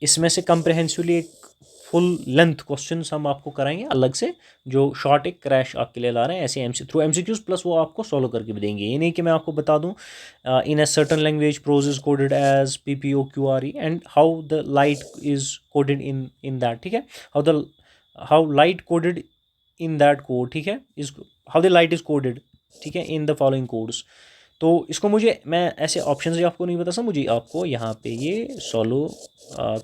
इसमें से कंप्रहेंसिवली एक फुल लेंथ क्वेश्चन हम आपको कराएंगे अलग से, जो शॉर्ट एक क्रैश आपके लिए ला रहे हैं, ऐसे थ्रू MCQs प्लस वो आपको सॉल्व करके भी देंगे। ये नहीं कि मैं आपको बता दूं in a certain language prose is coded as PPOQRE and how the light is coded in that. ठीक है, how light coded in that code, ठीक है, is how the light is coded, ठीक है, इन द फॉलोइंग कोड्स। तो इसको मुझे, मैं ऐसे ऑप्शन से आपको नहीं बता सकता, मुझे आपको यहाँ पे ये सॉल्व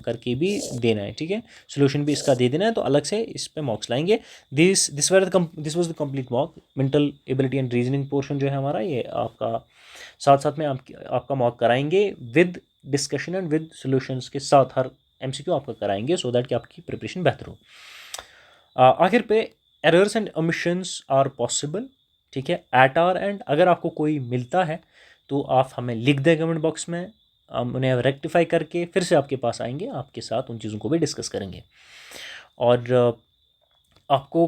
करके भी देना है। ठीक है, सोल्यूशन भी इसका दे देना है, तो अलग से इस पे मॉक्स लाएंगे। This was the complete mock, mental ability and reasoning portion जो है हमारा, ये आपका साथ साथ में आपका मॉक कराएंगे with discussion and with solutions के साथ, हर MCQ आपका कराएंगे, सो दैट कि आपकी प्रिपरेशन बेहतर हो। आखिर पे errors and omissions are possible, ठीक है, एट आवर एंड, अगर आपको कोई मिलता है तो आप हमें लिख दें कमेंट बॉक्स में, हम उन्हें रेक्टिफाई करके फिर से आपके पास आएंगे, आपके साथ उन चीज़ों को भी डिस्कस करेंगे। और आपको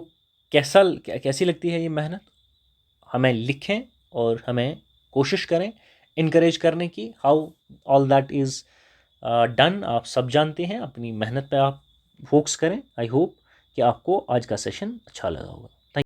कैसी लगती है ये मेहनत, हमें लिखें और हमें कोशिश करें इनकरेज करने की। How all that is done आप सब जानते हैं। अपनी मेहनत पे आप फोकस करें। आई होप कि आपको आज का सेशन अच्छा लगा होगा।